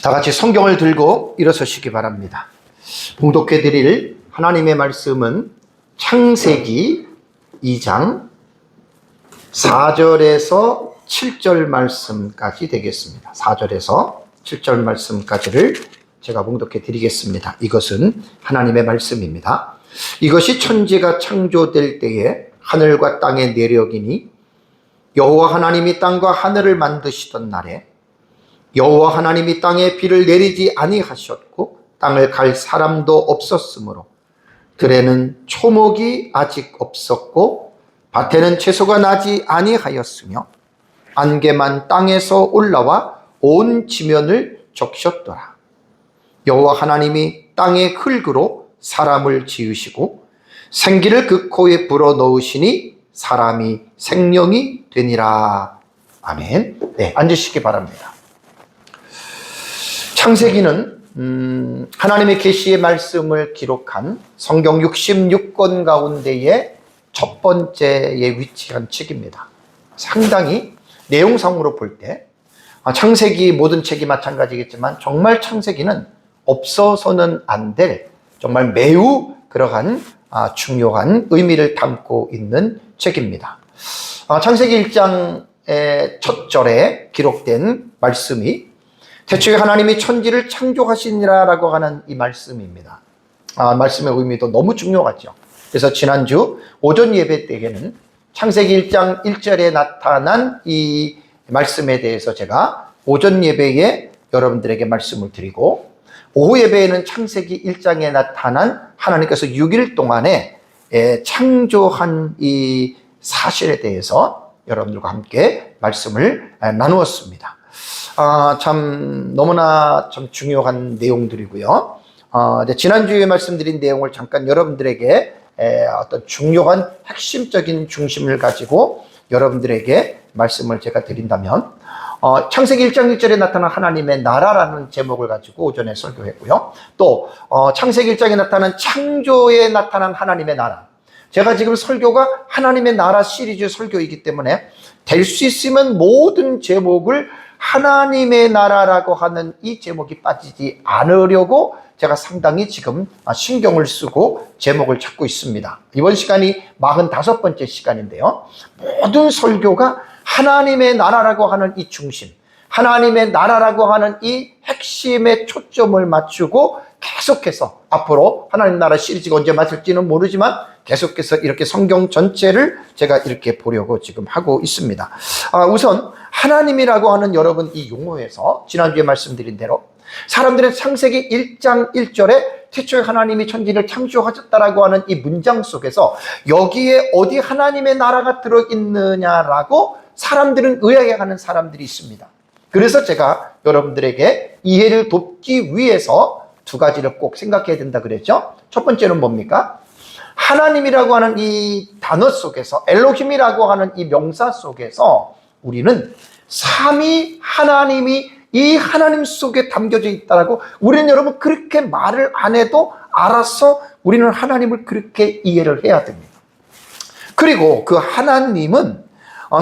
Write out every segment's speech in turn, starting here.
다 같이 성경을 들고 일어서시기 바랍니다. 봉독해 드릴 하나님의 말씀은 창세기 2장 4절에서 7절 말씀까지 되겠습니다. 4절에서 7절 말씀까지를 제가 봉독해 드리겠습니다. 이것은 하나님의 말씀입니다. 이것이 천지가 창조될 때에 하늘과 땅의 내력이니 여호와 하나님이 땅과 하늘을 만드시던 날에 여호와 하나님이 땅에 비를 내리지 아니하셨고 땅을 갈 사람도 없었으므로 들에는 초목이 아직 없었고 밭에는 채소가 나지 아니하였으며 안개만 땅에서 올라와 온 지면을 적셨더라. 여호와 하나님이 땅의 흙으로 사람을 지으시고 생기를 그 코에 불어넣으시니 사람이 생명이 되니라. 아멘. 네, 앉으시기 바랍니다. 창세기는 하나님의 계시의 말씀을 기록한 성경 66권 가운데의 첫 번째에 위치한 책입니다. 상당히 내용상으로 볼 때 창세기 모든 책이 마찬가지겠지만 정말 창세기는 없어서는 안 될 정말 매우 그러한 중요한 의미를 담고 있는 책입니다. 창세기 1장의 첫 절에 기록된 말씀이 태초에 하나님이 천지를 창조하시니라라고 하는 이 말씀입니다. 말씀의 의미도 너무 중요하죠. 그래서 지난주 오전 예배 때에는 창세기 1장 1절에 나타난 이 말씀에 대해서 제가 오전 예배에 여러분들에게 말씀을 드리고 오후 예배에는 창세기 1장에 나타난 하나님께서 6일 동안에 창조한 이 사실에 대해서 여러분들과 함께 말씀을 나누었습니다. 참 너무나 참 중요한 내용들이고요. 지난주에 말씀드린 내용을 잠깐 여러분들에게 어떤 중요한 핵심적인 중심을 가지고 여러분들에게 말씀을 제가 드린다면 창세기 1장 1절에 나타난 하나님의 나라라는 제목을 가지고 오전에 설교했고요. 또 창세기 1장에 나타난 창조에 나타난 하나님의 나라, 제가 지금 설교가 하나님의 나라 시리즈 설교이기 때문에 될 수 있으면 모든 제목을 하나님의 나라라고 하는 이 제목이 빠지지 않으려고 제가 상당히 지금 신경을 쓰고 제목을 찾고 있습니다. 이번 시간이 45번째 시간인데요. 모든 설교가 하나님의 나라라고 하는 이 중심, 하나님의 나라라고 하는 이 핵심에 초점을 맞추고 계속해서 앞으로 하나님 나라 시리즈가 언제 맞을지는 모르지만 계속해서 이렇게 성경 전체를 제가 이렇게 보려고 지금 하고 있습니다. 우선 하나님이라고 하는 여러분 이 용어에서 지난주에 말씀드린 대로 사람들은 창세기 1장 1절에 태초에 하나님이 천지를 창조하셨다라고 하는 이 문장 속에서 여기에 어디 하나님의 나라가 들어있느냐라고 사람들은 의아해하는 사람들이 있습니다. 그래서 제가 여러분들에게 이해를 돕기 위해서 두 가지를 꼭 생각해야 된다 그랬죠. 첫 번째는 뭡니까? 하나님이라고 하는 이 단어 속에서, 엘로힘이라고 하는 이 명사 속에서 우리는 삼위 하나님이 이 하나님 속에 담겨져 있다라고, 우리는 여러분 그렇게 말을 안 해도 알아서 우리는 하나님을 그렇게 이해를 해야 됩니다. 그리고 그 하나님은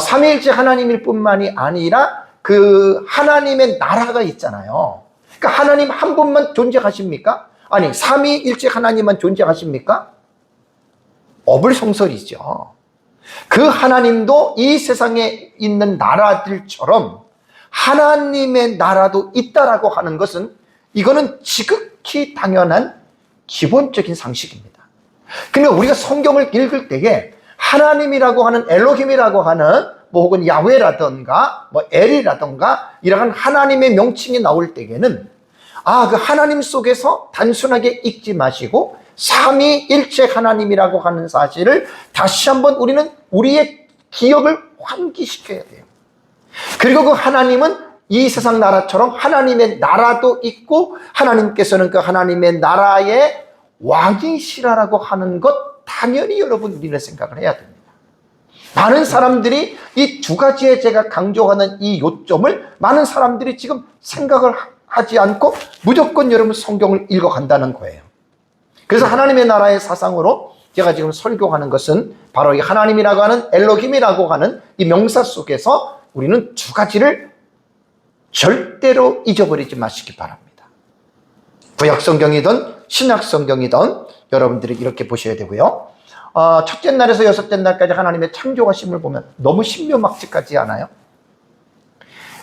삼위일체 하나님일 뿐만이 아니라 그 하나님의 나라가 있잖아요. 그러니까 하나님 한 분만 존재하십니까? 아니, 삼위일체 하나님만 존재하십니까? 어불성설이죠. 그 하나님도 이 세상에 있는 나라들처럼 하나님의 나라도 있다라고 하는 것은 이거는 지극히 당연한 기본적인 상식입니다. 그러니까 우리가 성경을 읽을 때에 하나님이라고 하는, 엘로힘이라고 하는 혹은 야훼라든가 엘이라든가 이러한 하나님의 명칭이 나올 때에는 그 하나님 속에서 단순하게 읽지 마시고 삼위일체 하나님이라고 하는 사실을 다시 한번 우리는 우리의 기억을 환기시켜야 돼요. 그리고 그 하나님은 이 세상 나라처럼 하나님의 나라도 있고 하나님께서는 그 하나님의 나라의 왕이시라고 하는 것 당연히 여러분 우리는 생각을 해야 됩니다. 많은 사람들이 이 두 가지에 제가 강조하는 이 요점을 많은 사람들이 지금 생각을 하지 않고 무조건 여러분 성경을 읽어간다는 거예요. 그래서 하나님의 나라의 사상으로 제가 지금 설교하는 것은 바로 이 하나님이라고 하는, 엘로힘이라고 하는 이 명사 속에서 우리는 두 가지를 절대로 잊어버리지 마시기 바랍니다. 구약 성경이든 신약 성경이든 여러분들이 이렇게 보셔야 되고요. 첫째 날에서 여섯째 날까지 하나님의 창조하심을 보면 너무 신묘막측하지 않아요?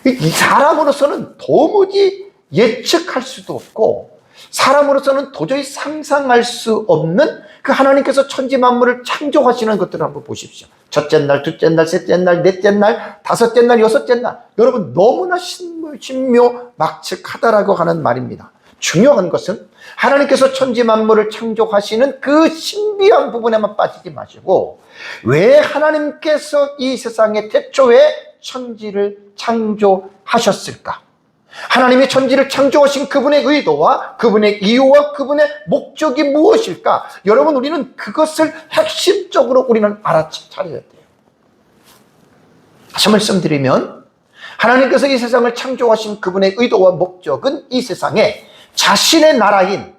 이 사람으로서는 도무지 예측할 수도 없고 사람으로서는 도저히 상상할 수 없는 그 하나님께서 천지 만물을 창조하시는 것들을 한번 보십시오. 첫째 날, 둘째 날, 셋째 날, 넷째 날, 다섯째 날, 여섯째 날. 여러분 너무나 신묘막측하다라고 하는 말입니다. 중요한 것은 하나님께서 천지 만물을 창조하시는 그 신비한 부분에만 빠지지 마시고 왜 하나님께서 이 세상에 태초에 천지를 창조하셨을까? 하나님이 천지를 창조하신 그분의 의도와 그분의 이유와 그분의 목적이 무엇일까? 여러분 우리는 그것을 핵심적으로 우리는 알아차려야 돼요. 다시 말씀드리면 하나님께서 이 세상을 창조하신 그분의 의도와 목적은 이 세상에 자신의 나라인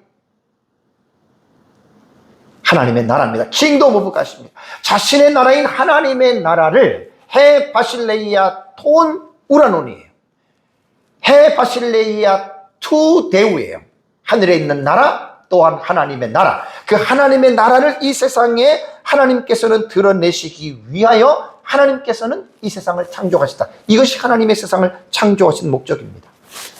하나님의 나라입니다. 킹덤 오브 갓입니다. 자신의 나라인 하나님의 나라를 해 바실레이아 톤 우라논이에요. 해 바실레이아 투 데우예요. 하늘에 있는 나라 또한 하나님의 나라. 그 하나님의 나라를 이 세상에 하나님께서는 드러내시기 위하여 하나님께서는 이 세상을 창조하시다. 이것이 하나님의 세상을 창조하신 목적입니다.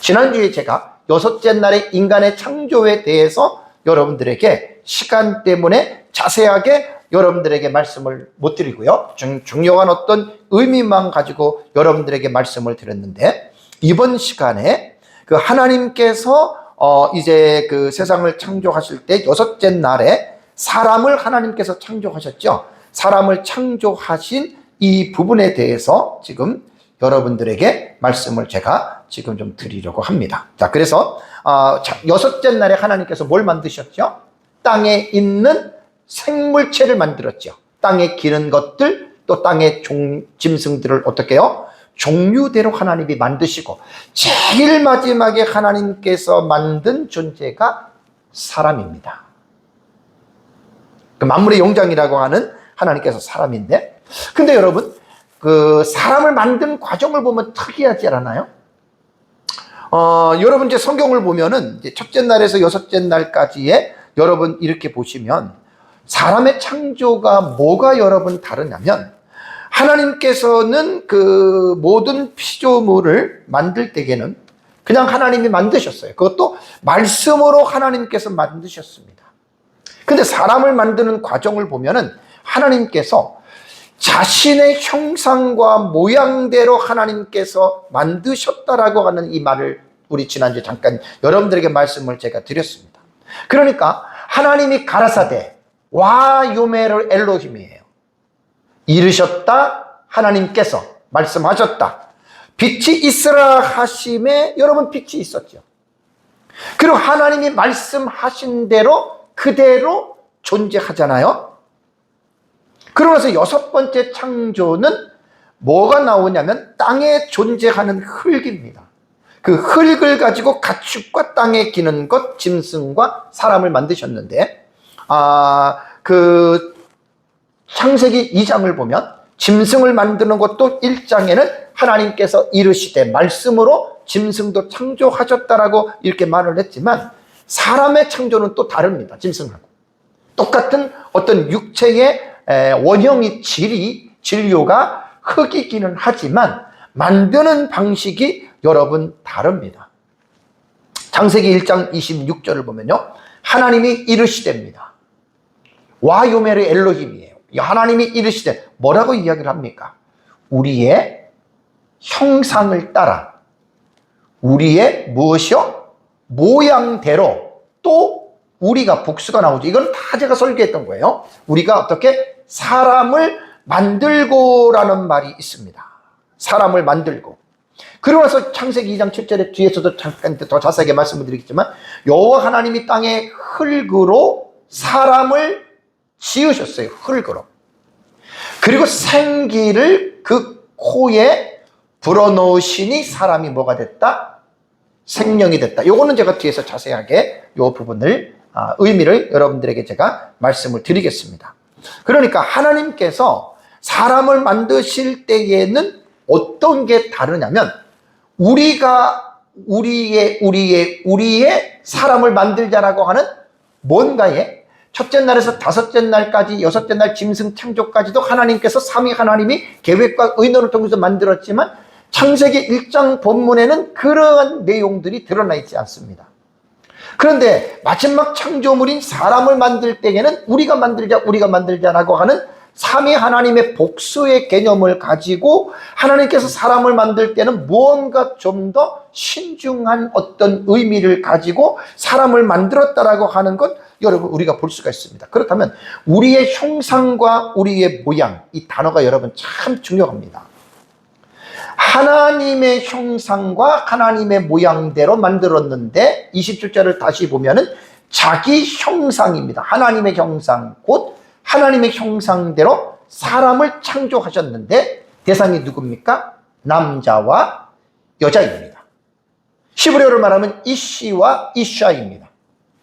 지난주에 제가 여섯째 날의 인간의 창조에 대해서 여러분들에게 시간 때문에 자세하게 여러분들에게 말씀을 못 드리고요. 중요한 어떤 의미만 가지고 여러분들에게 말씀을 드렸는데 이번 시간에 그 하나님께서 이제 그 세상을 창조하실 때 여섯째 날에 사람을 하나님께서 창조하셨죠. 사람을 창조하신 이 부분에 대해서 지금 여러분들에게 말씀을 제가 지금 좀 드리려고 합니다. 자, 그래서 여섯째 날에 하나님께서 뭘 만드셨죠? 땅에 있는 생물체를 만들었죠. 땅에 기는 것들, 또 땅의 짐승들을 어떻게 해요? 종류대로 하나님이 만드시고 제일 마지막에 하나님께서 만든 존재가 사람입니다. 그 만물의 영장이라고 하는 하나님께서 사람인데, 근데 여러분 그 사람을 만든 과정을 보면 특이하지 않아요? 여러분 이제 성경을 보면은 이제 첫째 날에서 여섯째 날까지의 여러분 이렇게 보시면 사람의 창조가 뭐가 여러분 다르냐면 하나님께서는 그 모든 피조물을 만들 때에는 그냥 하나님이 만드셨어요. 그것도 말씀으로 하나님께서 만드셨습니다. 근데 사람을 만드는 과정을 보면은 하나님께서 자신의 형상과 모양대로 하나님께서 만드셨다라고 하는 이 말을 우리 지난주에 잠깐 여러분들에게 말씀을 제가 드렸습니다. 그러니까 하나님이 가라사대 와 요메르 엘로힘이에요. 이르셨다 하나님께서 말씀하셨다. 빛이 있으라 하심에 여러분 빛이 있었죠. 그리고 하나님이 말씀하신 대로 그대로 존재하잖아요. 그러면서 여섯 번째 창조는 뭐가 나오냐면 땅에 존재하는 흙입니다. 그 흙을 가지고 가축과 땅에 기는 것, 짐승과 사람을 만드셨는데 그 창세기 2장을 보면 짐승을 만드는 것도 1장에는 하나님께서 이르시되 말씀으로 짐승도 창조하셨다라고 이렇게 말을 했지만 사람의 창조는 또 다릅니다. 짐승하고 똑같은 어떤 육체의 원형이 진료가 흙이기는 하지만 만드는 방식이 여러분 다릅니다. 창세기 1장 26절을 보면요 하나님이 이르시됩니다. 와 요메르 엘로힘이에요. 하나님이 이르시되 뭐라고 이야기를 합니까? 우리의 형상을 따라 우리의 무엇이요? 모양대로 또 우리가 복수가 나오죠. 이건 다 제가 설계했던 거예요. 우리가 어떻게 사람을 만들고라는 말이 있습니다. 사람을 만들고. 그러고 나서 창세기 2장 7절에 뒤에서도 잠깐 더 자세하게 말씀을 드리겠지만 여호와 하나님이 땅에 흙으로 사람을 지으셨어요. 흙으로. 그리고 생기를 그 코에 불어넣으시니 사람이 뭐가 됐다? 생명이 됐다. 요거는 제가 뒤에서 자세하게 요 부분을 의미를 여러분들에게 제가 말씀을 드리겠습니다. 그러니까 하나님께서 사람을 만드실 때에는 어떤 게 다르냐면 우리의 사람을 만들자라고 하는 뭔가에 첫째 날에서 다섯째 날까지, 여섯째 날 짐승 창조까지도 하나님께서 삼위 하나님이 계획과 의논을 통해서 만들었지만 창세기 1장 본문에는 그러한 내용들이 드러나 있지 않습니다. 그런데 마지막 창조물인 사람을 만들 때에는 우리가 만들자라고 하는 삼위 하나님의 복수의 개념을 가지고 하나님께서 사람을 만들 때는 무언가 좀 더 신중한 어떤 의미를 가지고 사람을 만들었다라고 하는 것 여러분 우리가 볼 수가 있습니다. 그렇다면 우리의 형상과 우리의 모양, 이 단어가 여러분 참 중요합니다. 하나님의 형상과 하나님의 모양대로 만들었는데 27절을 다시 보면은 자기 형상입니다. 하나님의 형상, 곧 하나님의 형상대로 사람을 창조하셨는데 대상이 누굽니까? 남자와 여자입니다. 히브리어로 말하면 이시와 이샤입니다.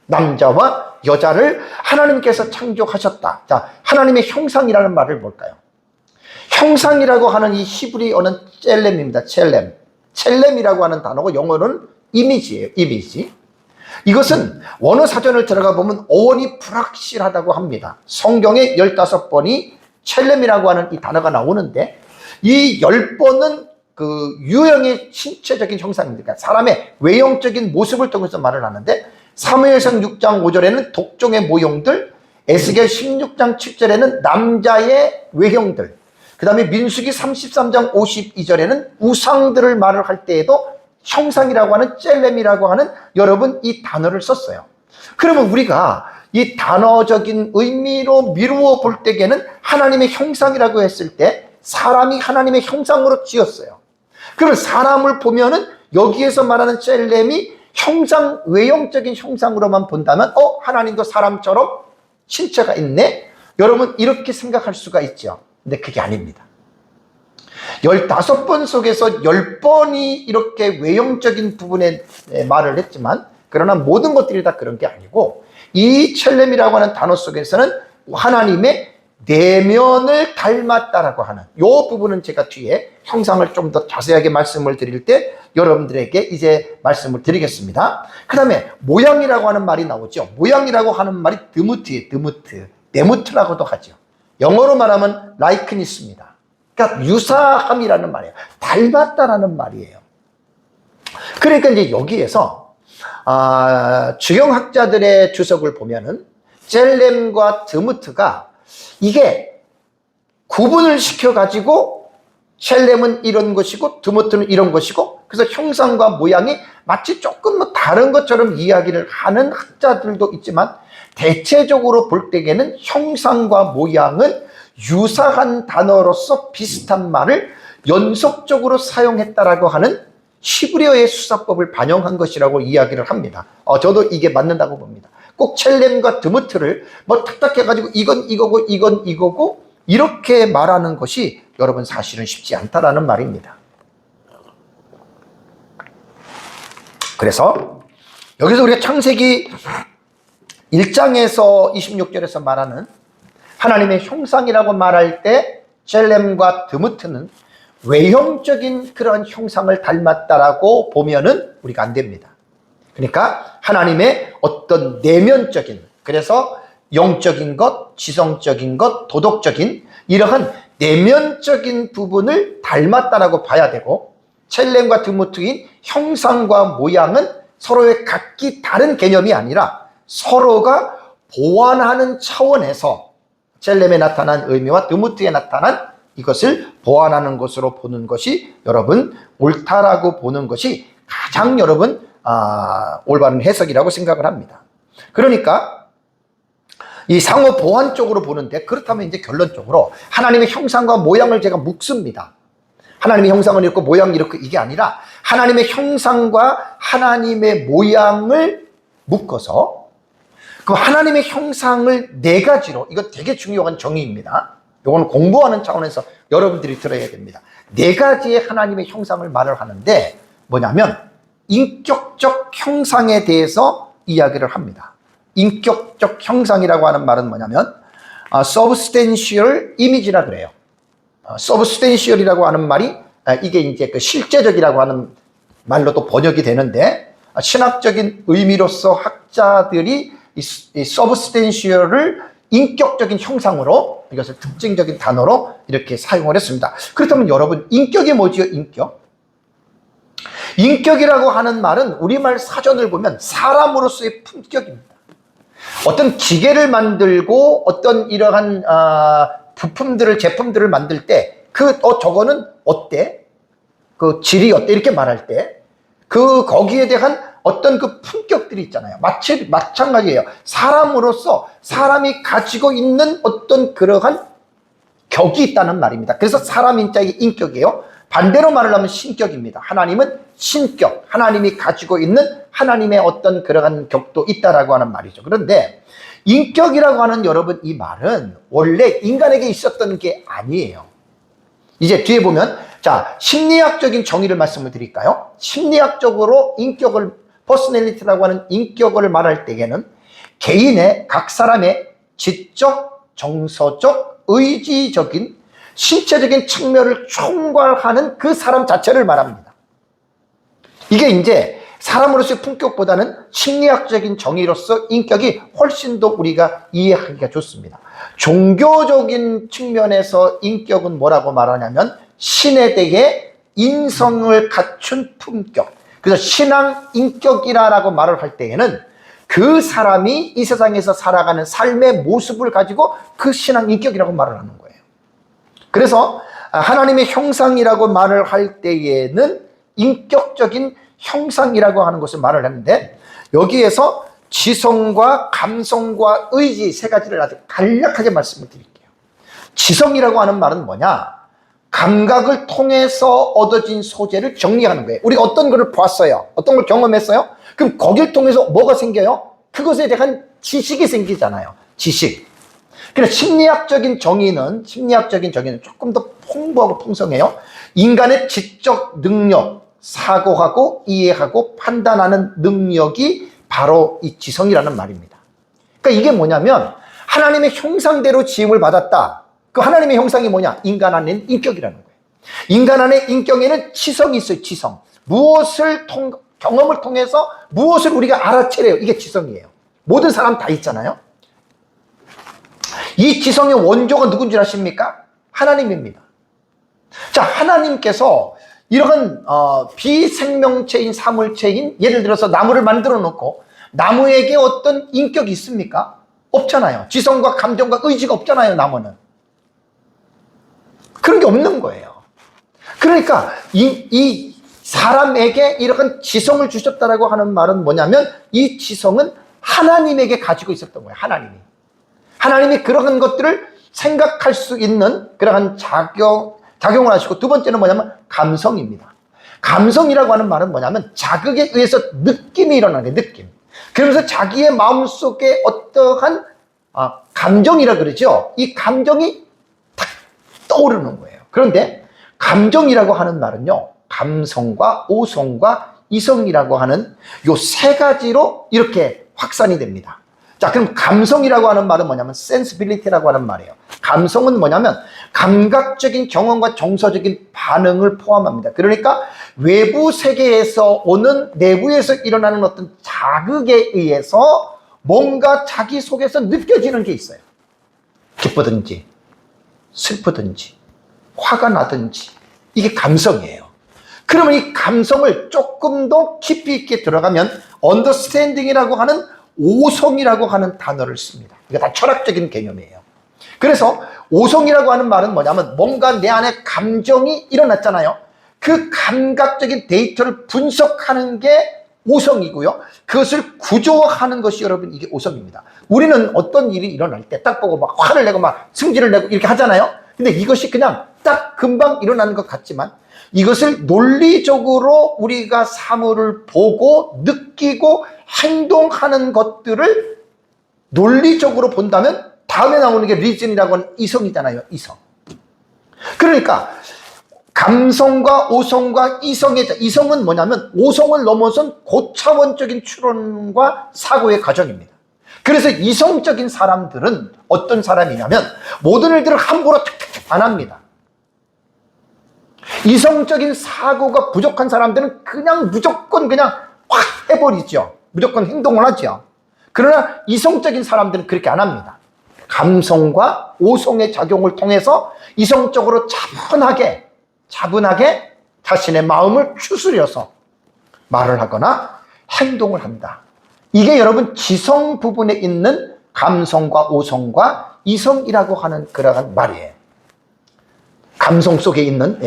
남자와 여자를 하나님께서 창조하셨다. 자, 하나님의 형상이라는 말을 볼까요? 형상이라고 하는 이 히브리어는 첼렘입니다. 첼렘이라고 하는 단어고 영어로는 이미지예요. 이미지. 이것은 원어 사전을 들어가 보면 어원이 불확실하다고 합니다. 성경에 15번이 첼렘이라고 하는 이 단어가 나오는데 이 10번은 그 유형의 신체적인 형상입니다. 그러니까 사람의 외형적인 모습을 통해서 말을 하는데 사무엘상 6장 5절에는 독종의 모형들, 에스겔 16장 7절에는 남자의 외형들, 그 다음에 민수기 33장 52절에는 우상들을 말을 할 때에도 형상이라고 하는 첼렘이라고 하는 여러분 이 단어를 썼어요. 그러면 우리가 이 단어적인 의미로 미루어 볼 때에는 하나님의 형상이라고 했을 때 사람이 하나님의 형상으로 지었어요. 그러면 사람을 보면은 여기에서 말하는 첼렘이 형상, 외형적인 형상으로만 본다면 하나님도 사람처럼 신체가 있네? 여러분 이렇게 생각할 수가 있죠. 근데 그게 아닙니다. 15번 속에서 10번이 이렇게 외형적인 부분에 말을 했지만 그러나 모든 것들이 다 그런 게 아니고 이 첼렘이라고 하는 단어 속에서는 하나님의 내면을 닮았다라고 하는 이 부분은 제가 뒤에 형상을 좀 더 자세하게 말씀을 드릴 때 여러분들에게 이제 말씀을 드리겠습니다. 그 다음에 모양이라고 하는 말이 나오죠. 모양이라고 하는 말이 드무트예요. 데무트라고도 하죠. 영어로 말하면 라이크니스입니다. 그러니까 유사함이라는 말이에요. 닮았다라는 말이에요. 그러니까 이제 여기에서 주경학자들의 주석을 보면은 첼렘과 드무트가 이게 구분을 시켜가지고 첼렘은 이런 것이고 드무트는 이런 것이고 그래서 형상과 모양이 마치 조금 다른 것처럼 이야기를 하는 학자들도 있지만 대체적으로 볼 때에는 형상과 모양은 유사한 단어로서 비슷한 말을 연속적으로 사용했다라고 하는 히브리어의 수사법을 반영한 것이라고 이야기를 합니다. 저도 이게 맞는다고 봅니다. 꼭 첼렘과 드무트를 탁탁 해가지고 이건 이거고 이렇게 말하는 것이 여러분 사실은 쉽지 않다라는 말입니다. 그래서 여기서 우리가 창세기 1장에서 26절에서 말하는 하나님의 형상이라고 말할 때 첼렘과 드무트는 외형적인 그런 형상을 닮았다라고 보면은 우리가 안 됩니다. 그러니까 하나님의 어떤 내면적인, 그래서 영적인 것, 지성적인 것, 도덕적인 이러한 내면적인 부분을 닮았다라고 봐야 되고 첼렘과 드무트인 형상과 모양은 서로의 각기 다른 개념이 아니라 서로가 보완하는 차원에서 첼렘에 나타난 의미와 드무트에 나타난 이것을 보완하는 것으로 보는 것이 여러분 옳다라고 보는 것이 가장 여러분 올바른 해석이라고 생각을 합니다. 그러니까 이 상호 보완 쪽으로 보는데 그렇다면 이제 결론적으로 하나님의 형상과 모양을 제가 묵습니다. 하나님의 형상은 이렇고 모양이 이렇고 이게 아니라 하나님의 형상과 하나님의 모양을 묶어서 그 하나님의 형상을 네 가지로, 이거 되게 중요한 정의입니다. 이건 공부하는 차원에서 여러분들이 들어야 됩니다. 네 가지의 하나님의 형상을 말을 하는데 뭐냐면 인격적 형상에 대해서 이야기를 합니다. 인격적 형상이라고 하는 말은 뭐냐면 substantial image라 그래요. substantial이라고 하는 말이 이게 이제 그 실제적이라고 하는 말로도 번역이 되는데, 신학적인 의미로서 학자들이 이 서브스텐셜을 인격적인 형상으로, 이것을 특징적인 단어로 이렇게 사용을 했습니다. 그렇다면 여러분, 인격이 뭐지요? 인격이라고 하는 말은 우리말 사전을 보면 사람으로서의 품격입니다. 어떤 기계를 만들고 어떤 이러한 부품들을, 제품들을 만들 때 저거는 어때? 그 질이 어때? 이렇게 말할 때 거기에 대한 어떤 그 품격들이 있잖아요. 마찬가지예요. 사람으로서 사람이 가지고 있는 어떤 그러한 격이 있다는 말입니다. 그래서 사람 인자의 인격이에요. 반대로 말을 하면 신격입니다. 하나님은 신격, 하나님이 가지고 있는 하나님의 어떤 그러한 격도 있다라고 하는 말이죠. 그런데 인격이라고 하는 여러분, 이 말은 원래 인간에게 있었던 게 아니에요. 이제 뒤에 보면, 자, 심리학적인 정의를 말씀을 드릴까요? 심리학적으로 인격을, 퍼스널리티라고 하는 인격을 말할 때에는 개인의, 각 사람의 지적, 정서적, 의지적인, 신체적인 측면을 총괄하는 그 사람 자체를 말합니다. 이게 이제 사람으로서의 품격보다는 심리학적인 정의로서 인격이 훨씬 더 우리가 이해하기가 좋습니다. 종교적인 측면에서 인격은 뭐라고 말하냐면 신에 대해 인성을 갖춘 품격. 그래서 신앙 인격이라고 말을 할 때에는 그 사람이 이 세상에서 살아가는 삶의 모습을 가지고 그 신앙 인격이라고 말을 하는 거예요. 그래서 하나님의 형상이라고 말을 할 때에는 인격적인 형상이라고 하는 것을 말을 했는데, 여기에서 지성과 감성과 의지 세 가지를 아주 간략하게 말씀을 드릴게요. 지성이라고 하는 말은 뭐냐? 감각을 통해서 얻어진 소재를 정리하는 거예요. 우리가 어떤 것을 봤어요. 어떤 걸 경험했어요. 그럼 거기를 통해서 뭐가 생겨요? 그것에 대한 지식이 생기잖아요. 지식. 그래서 심리학적인 정의는 조금 더 풍부하고 풍성해요. 인간의 지적 능력, 사고하고 이해하고 판단하는 능력이 바로 이 지성이라는 말입니다. 그러니까 이게 뭐냐면 하나님의 형상대로 지음을 받았다. 그 하나님의 형상이 뭐냐? 인간 안에는 인격이라는 거예요. 인간 안에 인격에는 지성이 있어요. 지성. 경험을 통해서 무엇을 우리가 알아채래요. 이게 지성이에요. 모든 사람 다 있잖아요. 이 지성의 원조가 누군지 아십니까? 하나님입니다. 자, 하나님께서 이런 비생명체인 사물체인, 예를 들어서 나무를 만들어 놓고 나무에게 어떤 인격이 있습니까? 없잖아요. 지성과 감정과 의지가 없잖아요. 나무는 그런 게 없는 거예요. 그러니까 이 사람에게 이런 지성을 주셨다라고 하는 말은 뭐냐면 이 지성은 하나님에게 가지고 있었던 거예요. 하나님이 그러한 것들을 생각할 수 있는 그러한 작용을 하시고, 두 번째는 뭐냐면 감성입니다. 감성이라고 하는 말은 뭐냐면 자극에 의해서 느낌이 일어나는 거예요. 느낌. 그러면서 자기의 마음속에 어떠한 감정이라 그러죠. 이 감정이 탁 떠오르는 거예요. 그런데 감정이라고 하는 말은요, 감성과 오성과 이성이라고 하는 요 세 가지로 이렇게 확산이 됩니다. 자, 그럼 감성이라고 하는 말은 뭐냐면 sensibility라고 하는 말이에요. 감성은 뭐냐면 감각적인 경험과 정서적인 반응을 포함합니다. 그러니까 외부 세계에서 오는, 내부에서 일어나는 어떤 자극에 의해서 뭔가 자기 속에서 느껴지는 게 있어요. 기쁘든지 슬프든지 화가 나든지, 이게 감성이에요. 그러면 이 감성을 조금 더 깊이 있게 들어가면 understanding이라고 하는 오성이라고 하는 단어를 씁니다. 이게 다 철학적인 개념이에요. 그래서 오성이라고 하는 말은 뭐냐면 뭔가 내 안에 감정이 일어났잖아요. 그 감각적인 데이터를 분석하는 게 오성이고요. 그것을 구조화하는 것이 여러분 이게 오성입니다. 우리는 어떤 일이 일어날 때 딱 보고 막 화를 내고 막 승질을 내고 이렇게 하잖아요. 근데 이것이 그냥 딱 금방 일어나는 것 같지만 이것을 논리적으로 우리가 사물을 보고 느끼고 행동하는 것들을 논리적으로 본다면 다음에 나오는 게 리즌이라고 하는 이성이잖아요. 이성. 그러니까 감성과 오성과 이성은 뭐냐면 오성을 넘어선 고차원적인 추론과 사고의 과정입니다. 그래서 이성적인 사람들은 어떤 사람이냐면 모든 일들을 함부로 탁탁탁 안 합니다. 이성적인 사고가 부족한 사람들은 그냥 무조건 그냥 확 해버리죠. 무조건 행동을 하죠. 그러나 이성적인 사람들은 그렇게 안 합니다. 감성과 오성의 작용을 통해서 이성적으로 차분하게 자신의 마음을 추스려서 말을 하거나 행동을 한다. 이게 여러분 지성 부분에 있는 감성과 오성과 이성이라고 하는 그러한 말이에요. 감성 속에 있는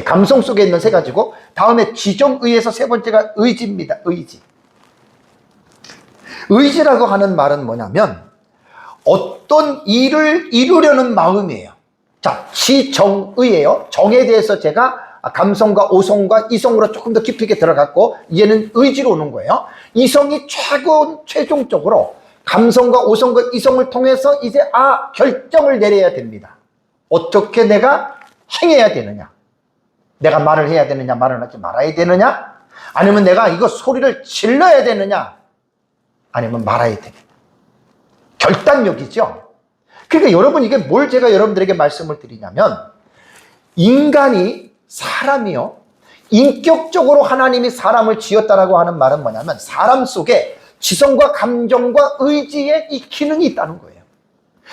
세 가지고, 다음에 지정의에서 세 번째가 의지입니다. 의지라고 하는 말은 뭐냐면 어떤 일을 이루려는 마음이에요. 자, 지정의예요. 정에 대해서 제가 감성과 오성과 이성으로 조금 더 깊이 있게 들어갔고, 이제는 의지로 오는 거예요. 이성이 최종적으로 감성과 오성과 이성을 통해서 이제 결정을 내려야 됩니다. 어떻게 내가 행해야 되느냐, 내가 말을 해야 되느냐, 말을 하지 말아야 되느냐, 아니면 내가 이거 소리를 질러야 되느냐, 아니면 말아야 되느냐. 결단력이죠. 그러니까 여러분, 이게 뭘 제가 여러분들에게 말씀을 드리냐면, 사람이요, 인격적으로 하나님이 사람을 지었다라고 하는 말은 뭐냐면, 사람 속에 지성과 감정과 의지의 이 기능이 있다는 거예요.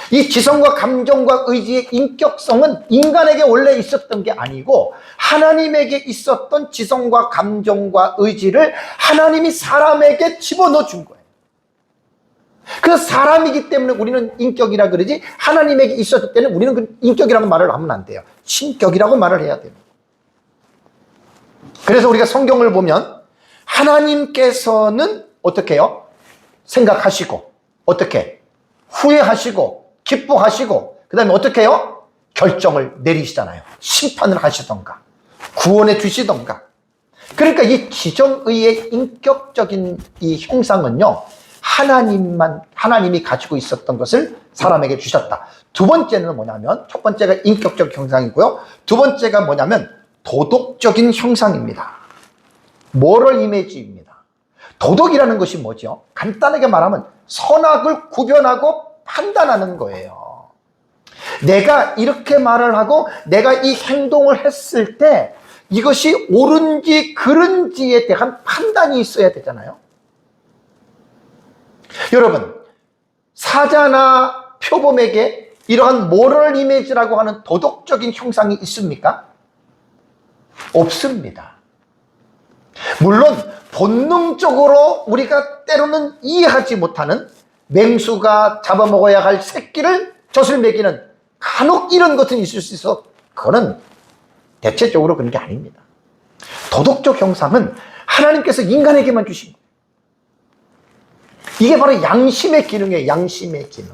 이 지성과 감정과 의지의 인격성은 인간에게 원래 있었던 게 아니고 하나님에게 있었던 지성과 감정과 의지를 하나님이 사람에게 집어넣어 준 거예요. 그래서 사람이기 때문에 우리는 인격이라 그러지, 하나님에게 있었을 때는 우리는 그 인격이라고 말을 하면 안 돼요. 신격이라고 말을 해야 돼요. 그래서 우리가 성경을 보면 하나님께서는 어떻게 해요? 생각하시고, 어떻게? 후회하시고, 기뻐하시고, 그 다음에 어떻게 해요? 결정을 내리시잖아요. 심판을 하시던가, 구원해 주시던가. 그러니까 이 지정의의 인격적인 이 형상은요, 하나님이 가지고 있었던 것을 사람에게 주셨다. 두 번째는 뭐냐면, 첫 번째가 인격적 형상이고요. 두 번째가 뭐냐면 도덕적인 형상입니다. 모럴 이미지입니다. 도덕이라는 것이 뭐죠? 간단하게 말하면 선악을 구별하고 판단하는 거예요. 내가 이렇게 말을 하고 내가 이 행동을 했을 때 이것이 옳은지 그른지에 대한 판단이 있어야 되잖아요. 여러분, 사자나 표범에게 이러한 모럴 이미지라고 하는 도덕적인 형상이 있습니까? 없습니다. 물론 본능적으로 우리가 때로는 이해하지 못하는, 맹수가 잡아먹어야 할 새끼를 젖을 먹이는 간혹 이런 것은 있을 수 있어. 그거는 대체적으로 그런 게 아닙니다. 도덕적 형상은 하나님께서 인간에게만 주신 거예요. 이게 바로 양심의 기능이에요. 양심의 기능.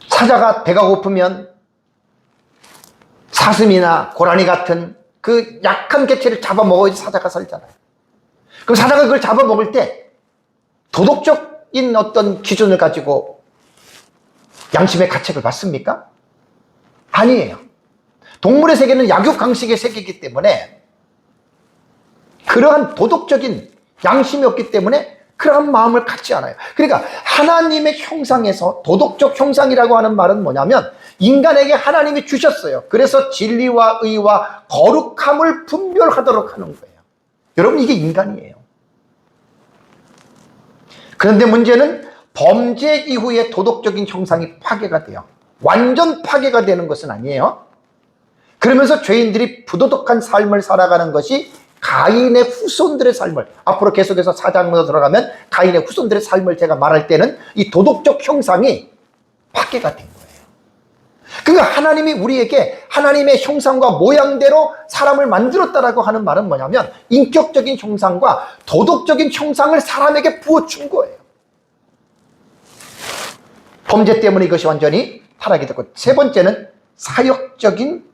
사자가 배가 고프면 사슴이나 고라니 같은 그 약한 개체를 잡아먹어야지 사자가 살잖아요. 그럼 사자가 그걸 잡아먹을 때 도덕적인 어떤 기준을 가지고 양심의 가책을 받습니까? 아니에요. 동물의 세계는 약육강식의 세계이기 때문에 그러한 도덕적인 양심이 없기 때문에 그러한 마음을 갖지 않아요. 그러니까 하나님의 형상에서 도덕적 형상이라고 하는 말은 뭐냐면, 인간에게 하나님이 주셨어요. 그래서 진리와 의와 거룩함을 분별하도록 하는 거예요. 여러분, 이게 인간이에요. 그런데 문제는 범죄 이후에 도덕적인 형상이 파괴가 돼요. 완전 파괴가 되는 것은 아니에요. 그러면서 죄인들이 부도덕한 삶을 살아가는 것이 가인의 후손들의 삶을, 앞으로 계속해서 4장으로 들어가면 가인의 후손들의 삶을 제가 말할 때는 이 도덕적 형상이 파괴가 된 거예요. 그러니까 하나님이 우리에게 하나님의 형상과 모양대로 사람을 만들었다라고 하는 말은 뭐냐면, 인격적인 형상과 도덕적인 형상을 사람에게 부어준 거예요. 범죄 때문에 이것이 완전히 타락이 됐고, 세 번째는 사역적인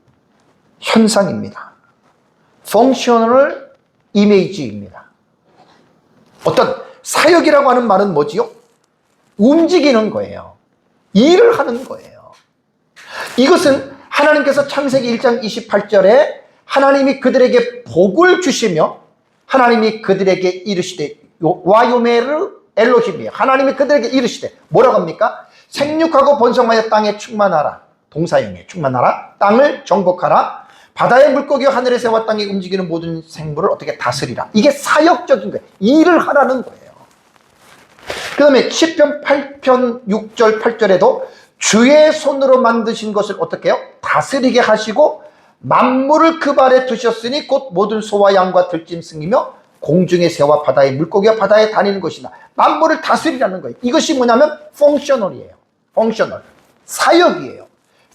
현상입니다. Functional image입니다. 어떤 사역이라고 하는 말은 뭐지요? 움직이는 거예요. 일을 하는 거예요. 이것은 하나님께서 창세기 1장 28절에 하나님이 그들에게 복을 주시며, 하나님이 그들에게 이르시되, 와요메르 엘로힘이에요. 하나님이 그들에게 이르시되 뭐라고 합니까? 생육하고 번성하여 땅에 충만하라. 동사형에 충만하라. 땅을 정복하라. 바다의 물고기와 하늘의 새와 땅에 움직이는 모든 생물을 어떻게 다스리라. 이게 사역적인 거예요. 일을 하라는 거예요. 그 다음에 시편 8편 6절 8절에도 주의 손으로 만드신 것을 어떻게 해요? 다스리게 하시고 만물을 그 발에 두셨으니 곧 모든 소와 양과 들짐승이며 공중의 새와 바다의 물고기와 바다에 다니는 것이다. 만물을 다스리라는 거예요. 이것이 뭐냐면 펑셔널이에요. 펑셔널. 사역이에요.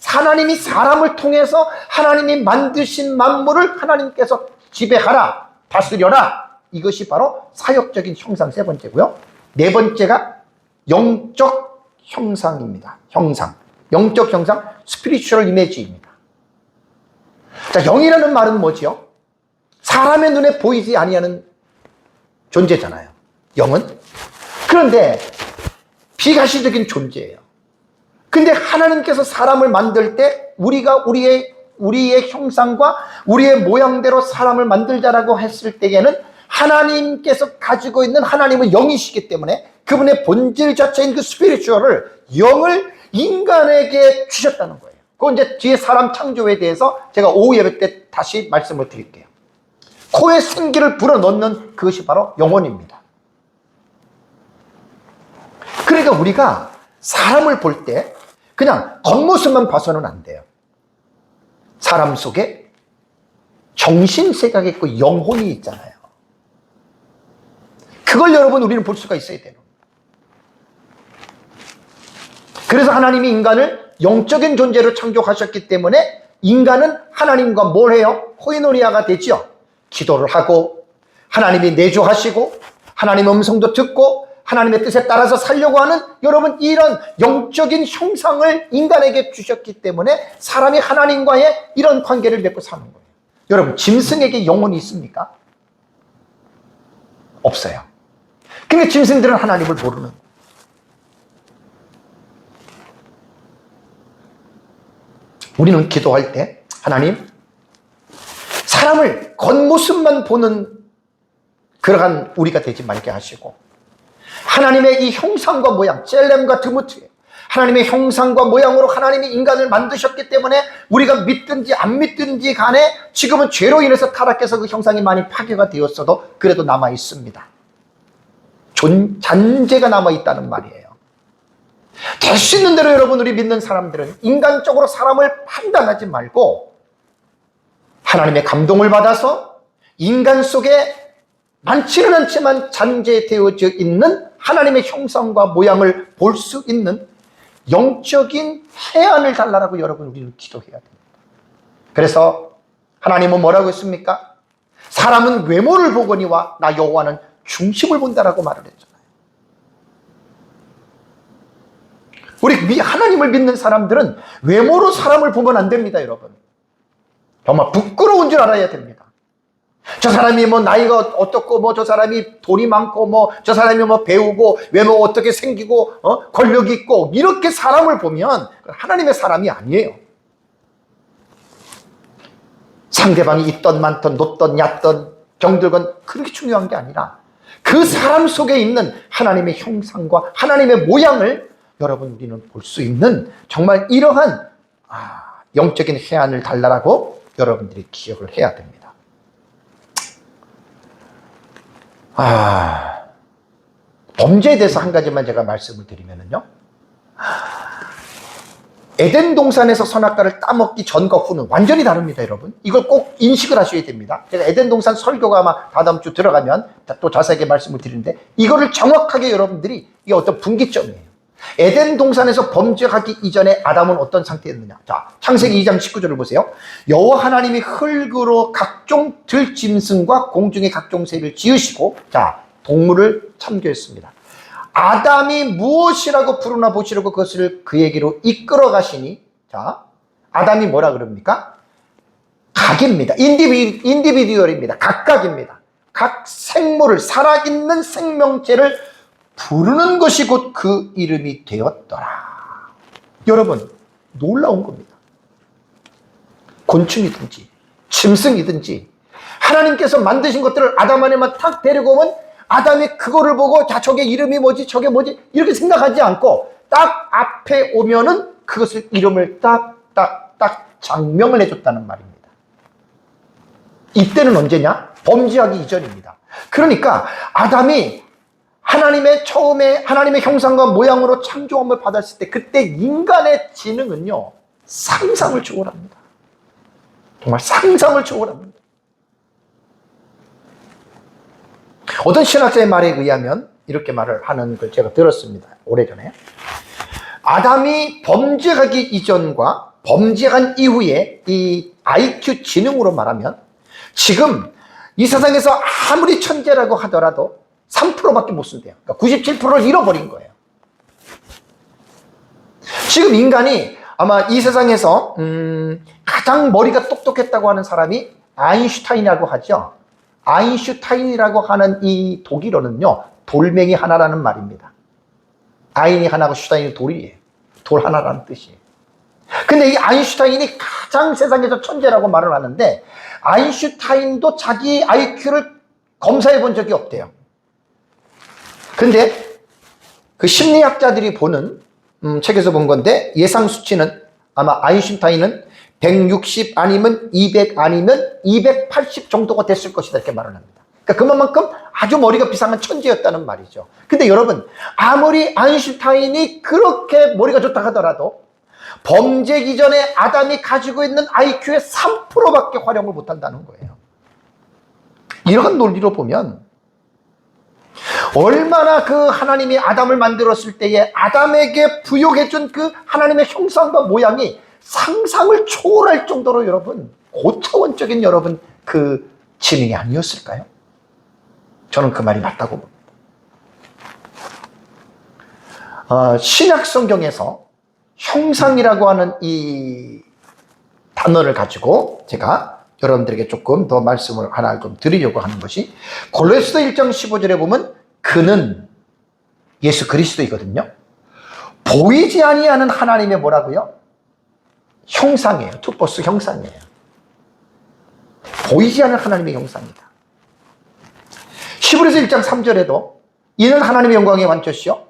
하나님이 사람을 통해서 하나님이 만드신 만물을 하나님께서 지배하라, 다스려라. 이것이 바로 사역적인 형상 세 번째고요. 네 번째가 영적 형상입니다. 형상. 영적 형상, 스피리추얼 이미지입니다. 자, 영이라는 말은 뭐지요? 사람의 눈에 보이지 아니하는 존재잖아요. 영은. 그런데 비가시적인 존재예요. 근데 하나님께서 사람을 만들 때 우리가 우리의 형상과 우리의 모양대로 사람을 만들자라고 했을 때에는 하나님께서 가지고 있는 하나님은 영이시기 때문에 그분의 본질 자체인 그 스피리추얼을, 영을 인간에게 주셨다는 거예요. 그건 이제 뒤에 사람 창조에 대해서 제가 오후 예배 때 다시 말씀을 드릴게요. 코에 생기를 불어넣는 그것이 바로 영혼입니다. 그러니까 우리가 사람을 볼 때 그냥 겉모습만 봐서는 안 돼요. 사람 속에 정신세계가 있고 영혼이 있잖아요. 그걸 여러분 우리는 볼 수가 있어야 돼요. 그래서 하나님이 인간을 영적인 존재로 창조하셨기 때문에 인간은 하나님과 뭘 해요? 코이노니아가 되죠. 기도를 하고 하나님이 내조하시고 하나님의 음성도 듣고 하나님의 뜻에 따라서 살려고 하는, 여러분, 이런 영적인 형상을 인간에게 주셨기 때문에 사람이 하나님과의 이런 관계를 맺고 사는 거예요. 여러분, 짐승에게 영혼이 있습니까? 없어요. 그러니까 짐승들은 하나님을 모르는 거예요. 우리는 기도할 때 하나님, 사람을 겉모습만 보는 그러한 우리가 되지 말게 하시고 하나님의 이 형상과 모양, 젤렘과 드무트예요. 하나님의 형상과 모양으로 하나님이 인간을 만드셨기 때문에 우리가 믿든지 안 믿든지 간에 지금은 죄로 인해서 타락해서 그 형상이 많이 파괴가 되었어도 그래도 남아 있습니다. 잔재가 남아 있다는 말이에요. 될 수 있는 대로 여러분, 우리 믿는 사람들은 인간적으로 사람을 판단하지 말고 하나님의 감동을 받아서 인간 속에 많지는 않지만 잔재되어져 있는 하나님의 형상과 모양을 볼 수 있는 영적인 해안을 달라라고 여러분 우리는 기도해야 됩니다. 그래서 하나님은 뭐라고 했습니까? 사람은 외모를 보거니와 나 여호와는 중심을 본다라고 말을 했잖아요. 우리 하나님을 믿는 사람들은 외모로 사람을 보면 안 됩니다, 여러분. 정말 부끄러운 줄 알아야 됩니다. 저 사람이 뭐 나이가 어떻고, 뭐 저 사람이 돈이 많고, 뭐 저 사람이 뭐 배우고, 외모 어떻게 생기고, 권력이 있고, 이렇게 사람을 보면 하나님의 사람이 아니에요. 상대방이 있던 많던 높던 얕던 병들건 그렇게 중요한 게 아니라 그 사람 속에 있는 하나님의 형상과 하나님의 모양을 여러분 우리는 볼 수 있는 정말 이러한 영적인 해안을 달라라고 여러분들이 기억을 해야 됩니다. 범죄에 대해서 한 가지만 제가 말씀을 드리면요. 에덴 동산에서 선악과를 따먹기 전과 후는 완전히 다릅니다, 여러분. 이걸 꼭 인식을 하셔야 됩니다. 제가 에덴 동산 설교가 아마 다다음 주 들어가면 또 자세하게 말씀을 드리는데, 이거를 정확하게 여러분들이, 이게 어떤 분기점이에요. 에덴 동산에서 범죄하기 이전에 아담은 어떤 상태였느냐. 자, 창세기 2장 19절을 보세요. 여호와 하나님이 흙으로 각종 들짐승과 공중의 각종 새를 지으시고, 자, 동물을 참교했습니다. 아담이 무엇이라고 부르나 보시려고 그것을 그에게로 이끌어 가시니, 자, 아담이 뭐라 그럽니까? 각입니다. 인디비듀얼입니다. 각각입니다. 각 생물을, 살아있는 생명체를 부르는 것이 곧 그 이름이 되었더라. 여러분, 놀라운 겁니다. 곤충이든지 짐승이든지 하나님께서 만드신 것들을 아담 안에만 탁 데리고 오면 아담이 그거를 보고, 자, 저게 이름이 뭐지, 저게 뭐지, 이렇게 생각하지 않고 딱 앞에 오면은 그것을 이름을 딱 장명을 해줬다는 말입니다. 이때는 언제냐? 범죄하기 이전입니다. 그러니까 아담이 처음에 하나님의 형상과 모양으로 창조함을 받았을 때 그때 인간의 지능은요, 상상을 초월합니다. 정말 상상을 초월합니다. 어떤 신학자의 말에 의하면 이렇게 말을 하는 걸 제가 들었습니다. 오래전에. 아담이 범죄하기 이전과 범죄한 이후에 이 IQ 지능으로 말하면 지금 이 세상에서 아무리 천재라고 하더라도 3%밖에 못 쓴대요. 그러니까 97%를 잃어버린 거예요. 지금 인간이 아마 이 세상에서 가장 머리가 똑똑했다고 하는 사람이 아인슈타인이라고 하죠. 아인슈타인이라고 하는 이 독일어는요, 돌멩이 하나라는 말입니다. 아인이 하나고 슈타인이 돌이에요. 돌 하나라는 뜻이에요. 근데 이 아인슈타인이 가장 세상에서 천재라고 말을 하는데 아인슈타인도 자기 IQ를 검사해 본 적이 없대요. 근데 그 심리학자들이 보는 책에서 본 건데 예상 수치는 아마 아인슈타인은 160 아니면 200 아니면 280 정도가 됐을 것이다 이렇게 말을 합니다. 그러니까 그만큼 아주 머리가 비상한 천재였다는 말이죠. 근데 여러분, 아무리 아인슈타인이 그렇게 머리가 좋다 하더라도 범죄 기전에 아담이 가지고 있는 IQ의 3%밖에 활용을 못한다는 거예요. 이런 논리로 보면 얼마나 그 하나님이 아담을 만들었을 때에 아담에게 부여해준 그 하나님의 형상과 모양이 상상을 초월할 정도로 여러분 고차원적인 여러분 그 지능이 아니었을까요? 저는 그 말이 맞다고 봅니다. 신약 성경에서 형상이라고 하는 이 단어를 가지고 제가 여러분들에게 조금 더 말씀을 하나 좀 드리려고 하는 것이 골로새서 1장 15절에 보면 그는 예수 그리스도이거든요. 보이지 아니하는 하나님의 뭐라고요? 형상이에요. 투포스 형상이에요. 보이지 않는 하나님의 형상이다. 히브리서 1장 3절에도 이는 하나님의 영광의 완전시요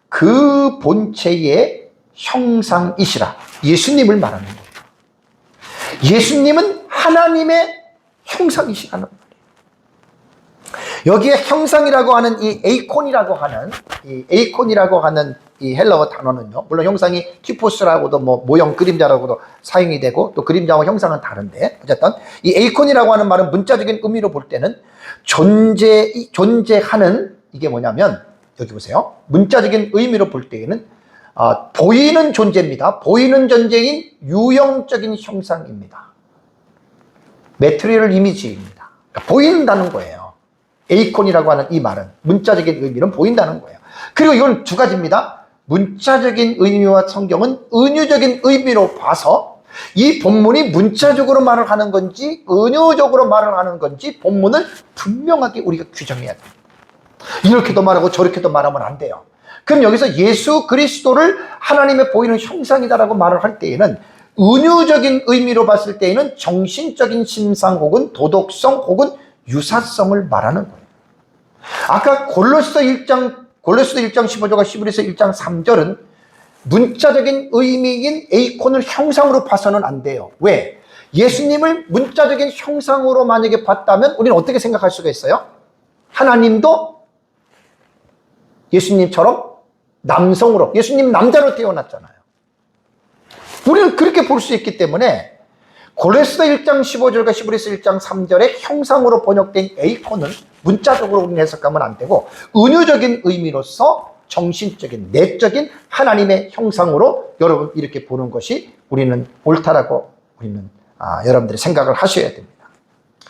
그 본체의 형상이시라. 예수님을 말하는 거예요. 예수님은 하나님의 형상이시라는 말이에요. 여기에 형상이라고 하는 이 에이콘이라고 하는 이 헬라어 단어는요, 물론 형상이 티포스라고도 뭐 모형 그림자라고도 사용이 되고 또 그림자와 형상은 다른데 어쨌든 이 에이콘이라고 하는 말은 문자적인 의미로 볼 때는 존재하는, 이게 뭐냐면 여기 보세요. 문자적인 의미로 볼 때에는 보이는 존재입니다. 보이는 존재인 유형적인 형상입니다. 매트리얼 이미지입니다. 그러니까 보인다는 거예요. 에이콘이라고 하는 이 말은 문자적인 의미는 보인다는 거예요. 그리고 이건 두 가지입니다. 문자적인 의미와 성경은 은유적인 의미로 봐서 이 본문이 문자적으로 말을 하는 건지 은유적으로 말을 하는 건지 본문을 분명하게 우리가 규정해야 됩니다. 이렇게도 말하고 저렇게도 말하면 안 돼요. 그럼 여기서 예수 그리스도를 하나님의 보이는 형상이다라고 말을 할 때에는 은유적인 의미로 봤을 때에는 정신적인 심상 혹은 도덕성 혹은 유사성을 말하는 거예요. 아까 골로새서 1장 15절과 히브리서 1장 3절은 문자적인 의미인 에이콘을 형상으로 봐서는 안 돼요. 왜? 예수님을 문자적인 형상으로 만약에 봤다면 우리는 어떻게 생각할 수가 있어요? 하나님도 예수님처럼 남성으로, 예수님 남자로 태어났잖아요. 우리는 그렇게 볼 수 있기 때문에 골로새서 1장 15절과 히브리서 1장 3절의 형상으로 번역된 에이콘은 문자적으로 우리는 해석하면 안 되고 은유적인 의미로서 정신적인 내적인 하나님의 형상으로 여러분 이렇게 보는 것이 우리는 옳다라고 우리는 여러분들이 생각을 하셔야 됩니다.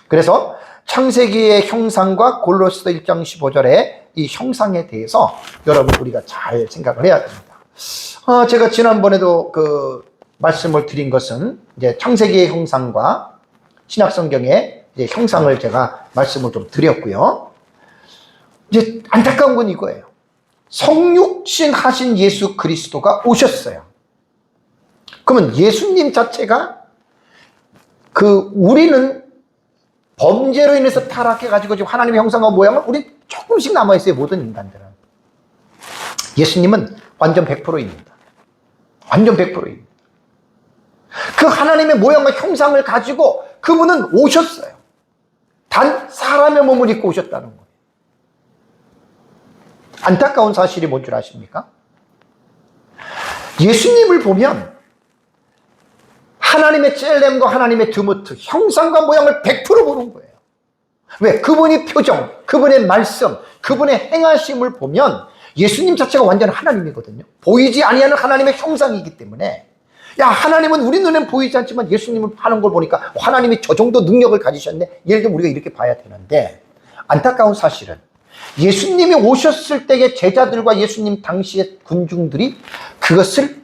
그래서 창세기의 형상과 골로새서 1장 15절의 이 형상에 대해서 여러분 우리가 잘 생각을 해야 됩니다. 제가 지난번에도 말씀을 드린 것은 이제 창세기의 형상과 신약 성경의 이제 형상을 제가 말씀을 좀 드렸고요. 이제 안타까운 건 이거예요. 성육신 하신 예수 그리스도가 오셨어요. 그러면 예수님 자체가 우리는 범죄로 인해서 타락해가지고 지금 하나님의 형상과 모양을 우리 조금씩 남아있어요. 모든 인간들은. 예수님은 완전 100%입니다. 완전 100%입니다. 그 하나님의 모양과 형상을 가지고 그분은 오셨어요. 단 사람의 몸을 입고 오셨다는 거예요. 안타까운 사실이 뭔 줄 아십니까? 예수님을 보면 하나님의 찔렘과 하나님의 드모트, 형상과 모양을 100% 보는 거예요. 왜? 그분의 표정, 그분의 말씀, 그분의 행하심을 보면 예수님 자체가 완전 하나님이거든요. 보이지 아니하는 하나님의 형상이기 때문에, 야, 하나님은 우리 눈엔 보이지 않지만 예수님을 하는 걸 보니까 하나님이 저 정도 능력을 가지셨네. 예를 들면 우리가 이렇게 봐야 되는데, 안타까운 사실은 예수님이 오셨을 때의 제자들과 예수님 당시의 군중들이 그것을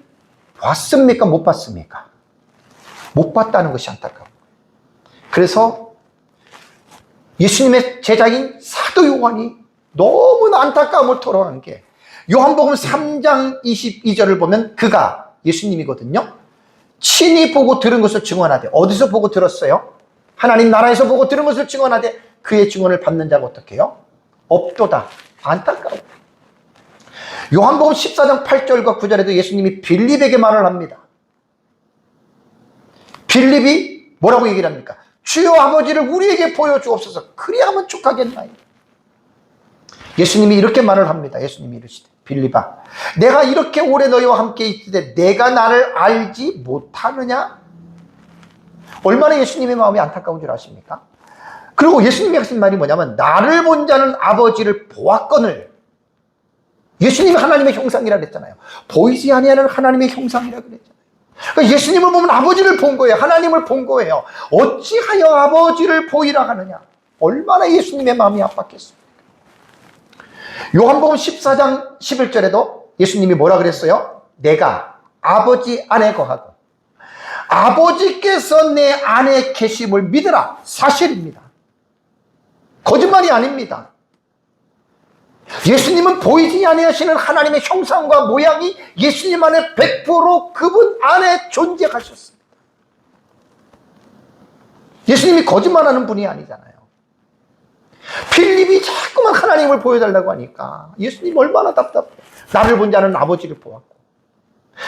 봤습니까? 못 봤습니까? 못 봤다는 것이 안타까운 거예요. 그래서 예수님의 제자인 사도 요한이 너무나 안타까움을 토로한 게, 요한복음 3장 22절을 보면 그가, 예수님이거든요, 친히 보고 들은 것을 증언하되, 어디서 보고 들었어요? 하나님 나라에서 보고 들은 것을 증언하되 그의 증언을 받는 자가 어떻게 해요? 없도다. 안타까워. 요한복음 14장 8절과 9절에도 예수님이 빌립에게 말을 합니다. 빌립이 뭐라고 얘기를 합니까? 주여 아버지를 우리에게 보여주옵소서. 그리하면 족하겠나요? 예수님이 이렇게 말을 합니다. 예수님이 이르시되, 빌립아, 내가 이렇게 오래 너희와 함께 있을 때 내가 나를 알지 못하느냐? 얼마나 예수님의 마음이 안타까운 줄 아십니까? 그리고 예수님이 하신 말이 뭐냐면, 나를 본 자는 아버지를 보았거늘. 예수님이 하나님의 형상이라 그랬잖아요. 보이지 아니하는 하나님의 형상이라 그랬잖아요. 그러니까 예수님을 보면 아버지를 본 거예요. 하나님을 본 거예요. 어찌하여 아버지를 보이라 하느냐? 얼마나 예수님의 마음이 아팠겠습니까? 요한복음 14장 11절에도 예수님이 뭐라 그랬어요? 내가 아버지 안에 거하고 아버지께서 내 안에 계심을 믿으라. 사실입니다. 거짓말이 아닙니다. 예수님은 보이지 아니하시는 하나님의 형상과 모양이 예수님 안에 100% 그분 안에 존재하셨습니다. 예수님이 거짓말하는 분이 아니잖아요. 필립이 자꾸만 하나님을 보여달라고 하니까 예수님 얼마나 답답해요. 나를 본 자는 아버지를 보았고.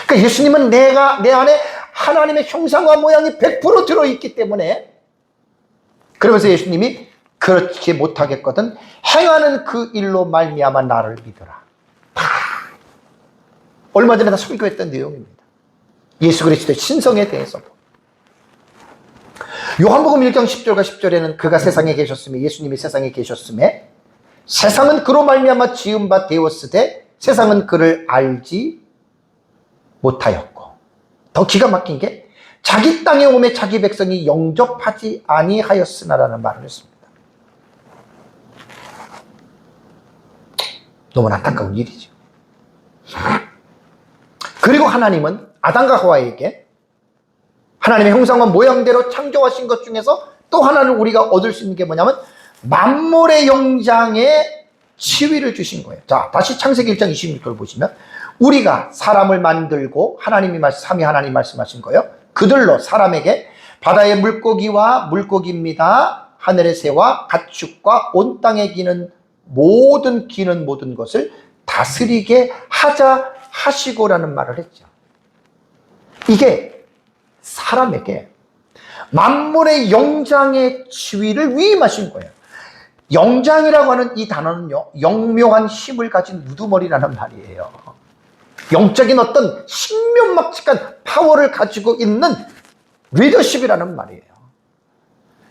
그러니까 예수님은 내 안에 하나님의 형상과 모양이 100% 들어있기 때문에, 그러면서 예수님이 그렇게 못하겠거든 행하는 그 일로 말미암아 나를 믿어라. 얼마 전에 다 설교했던 내용입니다. 예수 그리스도의 신성에 대해서. 요한복음 1장 10절과 10절에는 그가 세상에 계셨으며, 예수님이 세상에 계셨으며 세상은 그로 말미암아 지은 바 되었으되 세상은 그를 알지 못하였고, 더 기가 막힌 게 자기 땅에 오매 자기 백성이 영접하지 아니하였으나라는 말을 했습니다. 너무나 안타까운 일이죠. 그리고 하나님은 아담과 하와에게 하나님의 형상과 모양대로 창조하신 것 중에서 또 하나는 우리가 얻을 수 있는 게 뭐냐면 만물의 영장에 지위를 주신 거예요. 자, 다시 창세기 1장 26절을 보시면, 우리가 사람을 만들고, 삼위 하나님 말씀하신 거예요. 그들로 사람에게 바다의 물고기와 물고기입니다. 하늘의 새와 가축과 온 땅에 기는 모든 것을 다스리게 하자 하시고라는 말을 했죠. 이게 사람에게 만물의 영장의 지위를 위임하신 거예요. 영장이라고 하는 이 단어는요, 영묘한 힘을 가진 우두머리라는 말이에요. 영적인 어떤 신명막측한 파워를 가지고 있는 리더십이라는 말이에요.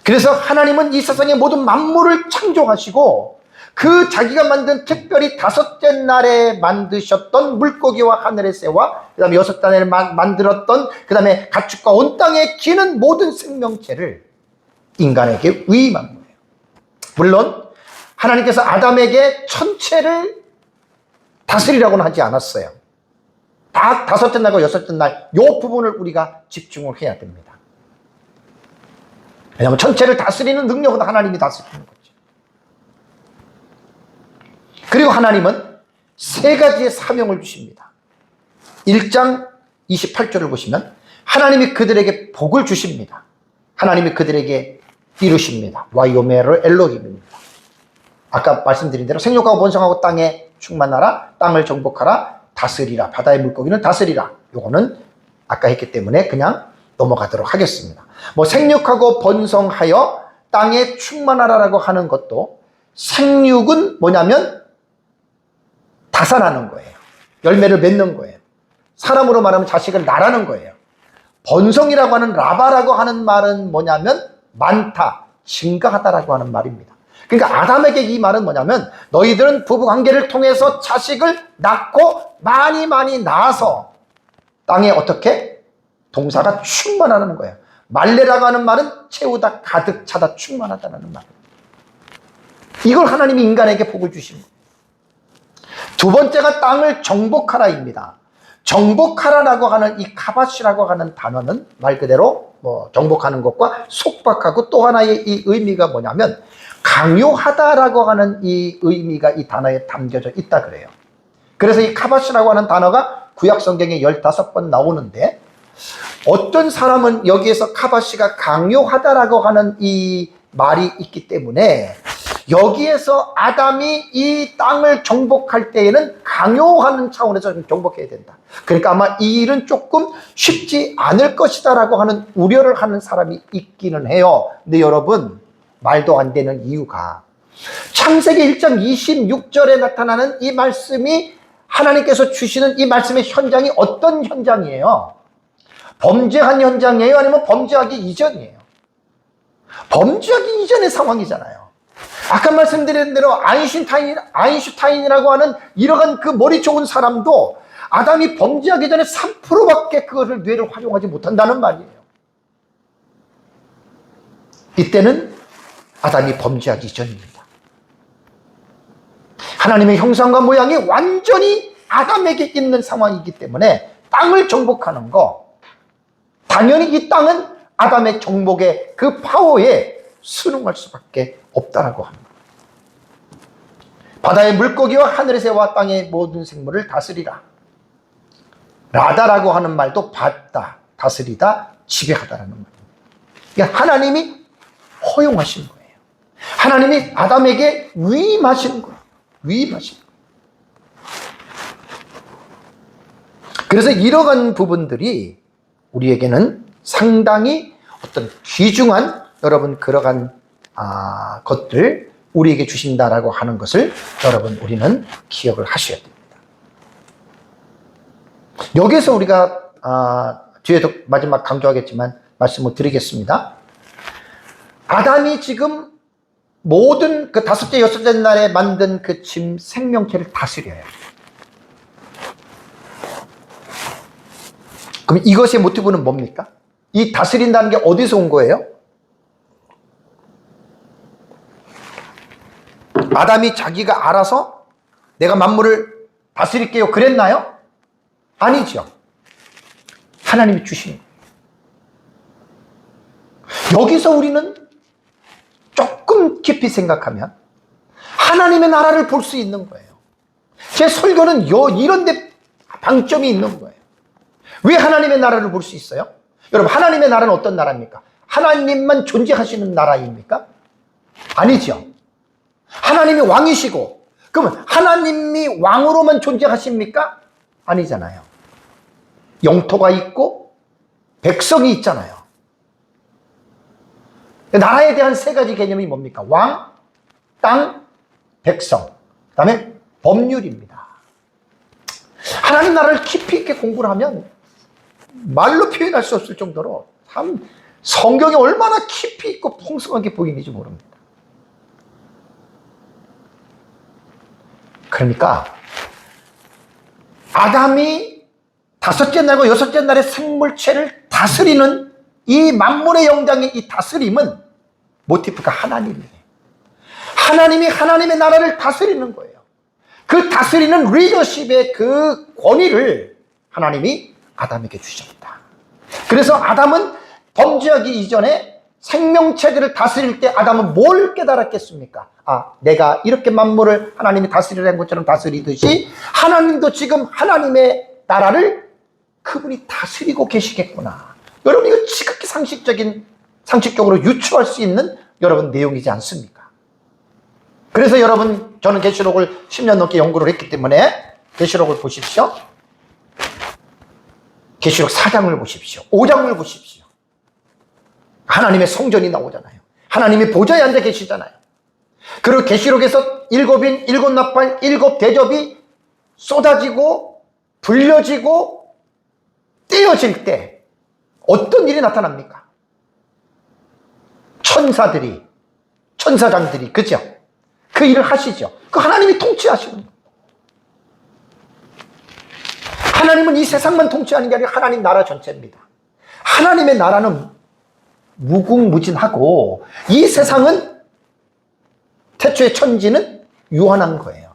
그래서 하나님은 이 세상의 모든 만물을 창조하시고, 그 자기가 만든 특별히 5째 날에 만드셨던 물고기와 하늘의 새와 그 다음에 6째 날에 만들었던 그 다음에 가축과 온 땅에 기는 모든 생명체를 인간에게 위임한 거예요. 물론 하나님께서 아담에게 천체를 다스리라고는 하지 않았어요. 딱 5째 날과 6째 날 이 부분을 우리가 집중을 해야 됩니다. 왜냐하면 천체를 다스리는 능력은 하나님이 다스리는 거죠. 그리고 하나님은 3가지의 사명을 주십니다. 1장 28절을 보시면 하나님이 그들에게 복을 주십니다. 하나님이 그들에게 이루십니다. 와이오메르 엘로힘입니다. 아까 말씀드린 대로 생육하고 번성하고 땅에 충만하라, 땅을 정복하라, 다스리라. 바다의 물고기는 다스리라. 요거는 아까 했기 때문에 그냥 넘어가도록 하겠습니다. 뭐 생육하고 번성하여 땅에 충만하라라고 하는 것도 생육은 뭐냐면 다산하는 거예요. 열매를 맺는 거예요. 사람으로 말하면 자식을 낳으라는 거예요. 번성이라고 하는 라바라고 하는 말은 뭐냐면 많다, 증가하다라고 하는 말입니다. 그러니까 아담에게 이 말은 뭐냐면 너희들은 부부관계를 통해서 자식을 낳고 많이 낳아서 땅에 어떻게? 동사가 충만하는 거예요. 말레라고 하는 말은 채우다, 가득 차다, 충만하다는 말입니다. 이걸 하나님이 인간에게 복을 주신 거예요. 두 번째가 땅을 정복하라입니다. 정복하라라고 하는 이 카바시라고 하는 단어는 말 그대로 뭐 정복하는 것과 속박하고 또 하나의 이 의미가 뭐냐면 강요하다라고 하는 이 의미가 이 단어에 담겨져 있다 그래요. 그래서 이 카바시라고 하는 단어가 구약 성경에 15번 나오는데 어떤 사람은 여기에서 카바시가 강요하다라고 하는 이 말이 있기 때문에 여기에서 아담이 이 땅을 정복할 때에는 강요하는 차원에서 정복해야 된다. 그러니까 아마 이 일은 조금 쉽지 않을 것이다라고 하는 우려를 하는 사람이 있기는 해요. 근데 여러분, 말도 안 되는 이유가 창세기 1장 26절에 나타나는 이 말씀이 하나님께서 주시는 이 말씀의 현장이 어떤 현장이에요? 범죄한 현장이에요? 아니면 범죄하기 이전이에요? 범죄하기 이전의 상황이잖아요. 아까 말씀드린 대로 아인슈타인이라고 하는 이러한 그 머리 좋은 사람도 아담이 범죄하기 전에 3%밖에 그것을 뇌를 활용하지 못한다는 말이에요. 이때는 아담이 범죄하기 전입니다. 하나님의 형상과 모양이 완전히 아담에게 있는 상황이기 때문에 땅을 정복하는 거, 당연히 이 땅은 아담의 정복의 그 파워에 순응할 수밖에 없다라고 합니다. 바다의 물고기와 하늘의 새와 땅의 모든 생물을 다스리라. 라다라고 하는 말도 받다, 다스리다, 지배하다라는 말입니다. 그러니까 하나님이 허용하신 거예요. 하나님이 아담에게 위임하신 거예요. 위임하신 거예요. 그래서 이러한 부분들이 우리에게는 상당히 어떤 귀중한 여러분 그러한 것들 우리에게 주신다라고 하는 것을 여러분 우리는 기억을 하셔야 됩니다. 여기서 우리가 뒤에도 마지막 강조하겠지만 말씀을 드리겠습니다. 아담이 지금 모든 그 다섯째 여섯째 날에 만든 그 짐 생명체를 다스려요. 그럼 이것의 모티브는 뭡니까? 이 다스린다는 게 어디서 온 거예요? 아담이 자기가 알아서 내가 만물을 다스릴게요 그랬나요? 아니죠. 하나님이 주신 거예요. 여기서 우리는 조금 깊이 생각하면 하나님의 나라를 볼 수 있는 거예요. 제 설교는 이런 데 방점이 있는 거예요. 왜 하나님의 나라를 볼 수 있어요? 여러분, 하나님의 나라는 어떤 나라입니까? 하나님만 존재하시는 나라입니까? 아니죠. 하나님이 왕이시고, 그러면 하나님이 왕으로만 존재하십니까? 아니잖아요. 영토가 있고 백성이 있잖아요. 나라에 대한 세 가지 개념이 뭡니까? 왕, 땅, 백성, 그 다음에 법률입니다. 하나님 나라를 깊이 있게 공부를 하면 말로 표현할 수 없을 정도로 참 성경이 얼마나 깊이 있고 풍성하게 보이는지 모릅니다. 그러니까 아담이 다섯째 날과 여섯째 날의 생물체를 다스리는 이 만물의 영장의 이 다스림은 모티프가 하나님이에요. 하나님이 하나님의 나라를 다스리는 거예요. 그 다스리는 리더십의 그 권위를 하나님이 아담에게 주셨다. 그래서 아담은 범죄하기 이전에 생명체들을 다스릴 때 아담은 뭘 깨달았겠습니까? 내가 이렇게 만물을 하나님이 다스리라는 것처럼 다스리듯이 하나님도 지금 하나님의 나라를 그분이 다스리고 계시겠구나. 여러분, 이거 지극히 상식적으로 유추할 수 있는 여러분 내용이지 않습니까? 그래서 여러분, 저는 계시록을 10년 넘게 연구를 했기 때문에 계시록을 보십시오. 계시록 4장을 보십시오. 5장을 보십시오. 하나님의 성전이 나오잖아요. 하나님이 보좌에 앉아 계시잖아요. 그리고 계시록에서 일곱인, 일곱 나팔, 일곱 대접이 쏟아지고 불려지고 떼어질 때 어떤 일이 나타납니까? 천사들이, 천사장들이, 그죠? 그 일을 하시죠. 그 하나님이 통치하시는 거예요. 하나님은 이 세상만 통치하는 게 아니라 하나님 나라 전체입니다. 하나님의 나라는 무궁무진하고 이 세상은 태초의 천지는 유한한 거예요.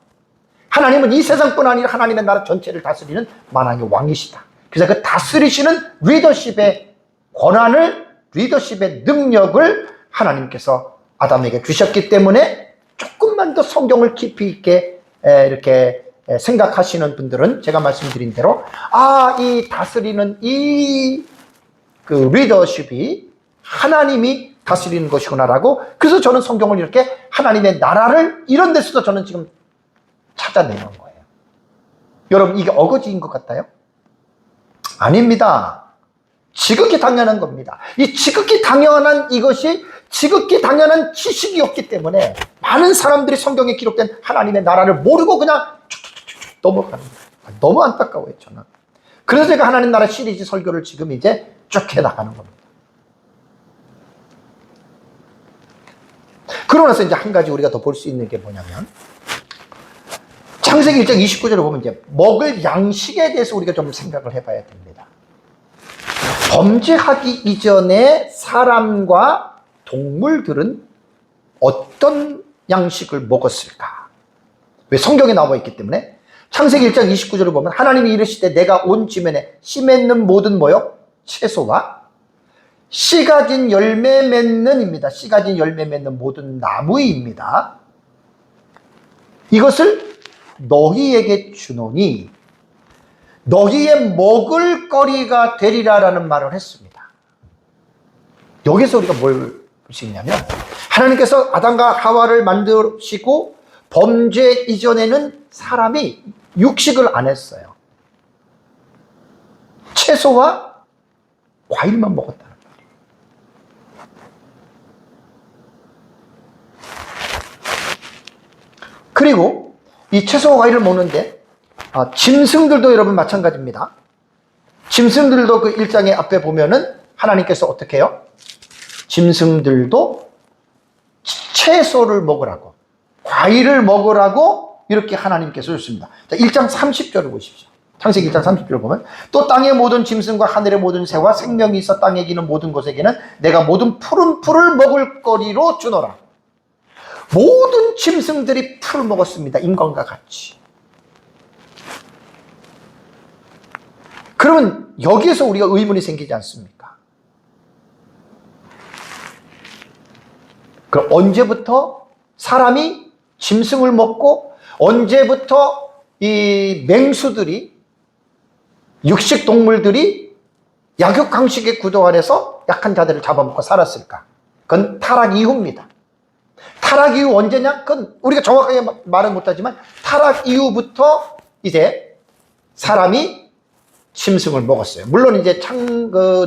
하나님은 이 세상뿐 아니라 하나님의 나라 전체를 다스리는 만왕의 왕이시다. 그래서 그 다스리시는 리더십의 권한을, 리더십의 능력을 하나님께서 아담에게 주셨기 때문에 조금만 더 성경을 깊이 있게 이렇게 생각하시는 분들은 제가 말씀드린 대로 이 다스리는 이 그 리더십이 하나님이 다스리는 것이구나라고. 그래서 저는 성경을 이렇게 하나님의 나라를 이런 데서도 저는 지금 찾아내는 거예요. 여러분, 이게 어거지인 것 같아요? 아닙니다. 지극히 당연한 겁니다. 이 지극히 당연한 이것이 지극히 당연한 지식이었기 때문에 많은 사람들이 성경에 기록된 하나님의 나라를 모르고 그냥 쭉쭉쭉쭉 넘어가는 거예요. 너무 안타까워요, 저는. 그래서 제가 하나님 나라 시리즈 설교를 지금 이제 쭉 해나가는 겁니다. 그러고 나서 이제 한 가지 우리가 더 볼 수 있는 게 뭐냐면, 창세기 1장 29절을 보면 이제 먹을 양식에 대해서 우리가 좀 생각을 해봐야 됩니다. 범죄하기 이전에 사람과 동물들은 어떤 양식을 먹었을까? 왜 성경에 나와 있기 때문에. 창세기 1장 29절을 보면 하나님이 이르시되 내가 온 지면에 씨 맺는 모든 뭐요? 채소와 씨 가진 열매 맺는입니다. 씨 가진 열매 맺는 모든 나무입니다. 이것을 너희에게 주노니 너희의 먹을 거리가 되리라라는 말을 했습니다. 여기서 우리가 뭘 볼 수 있냐면, 하나님께서 아담과 하와를 만드시고 범죄 이전에는 사람이 육식을 안 했어요. 채소와 과일만 먹었다는 거예요. 그리고 이 채소와 과일을 먹는데 짐승들도 여러분 마찬가지입니다. 짐승들도 그 1장의 앞에 보면은 하나님께서 어떻게 해요? 짐승들도 채소를 먹으라고, 과일을 먹으라고 이렇게 하나님께서 줬습니다. 자, 1장 30절을 보십시오. 창세기 1장 30절을 보면 또 땅의 모든 짐승과 하늘의 모든 새와 생명이 있어 땅에 기는 모든 것에게는 내가 모든 푸른 풀을 먹을 거리로 주노라. 모든 짐승들이 풀을 먹었습니다. 인간과 같이. 그러면 여기에서 우리가 의문이 생기지 않습니까? 그럼 언제부터 사람이 짐승을 먹고 언제부터 이 맹수들이, 육식 동물들이 약육강식의 구도 아래서 약한 자들을 잡아먹고 살았을까? 그건 타락 이후입니다. 타락 이후 언제냐? 그건 우리가 정확하게 말은 못하지만 타락 이후부터 이제 사람이 짐승을 먹었어요. 물론 이제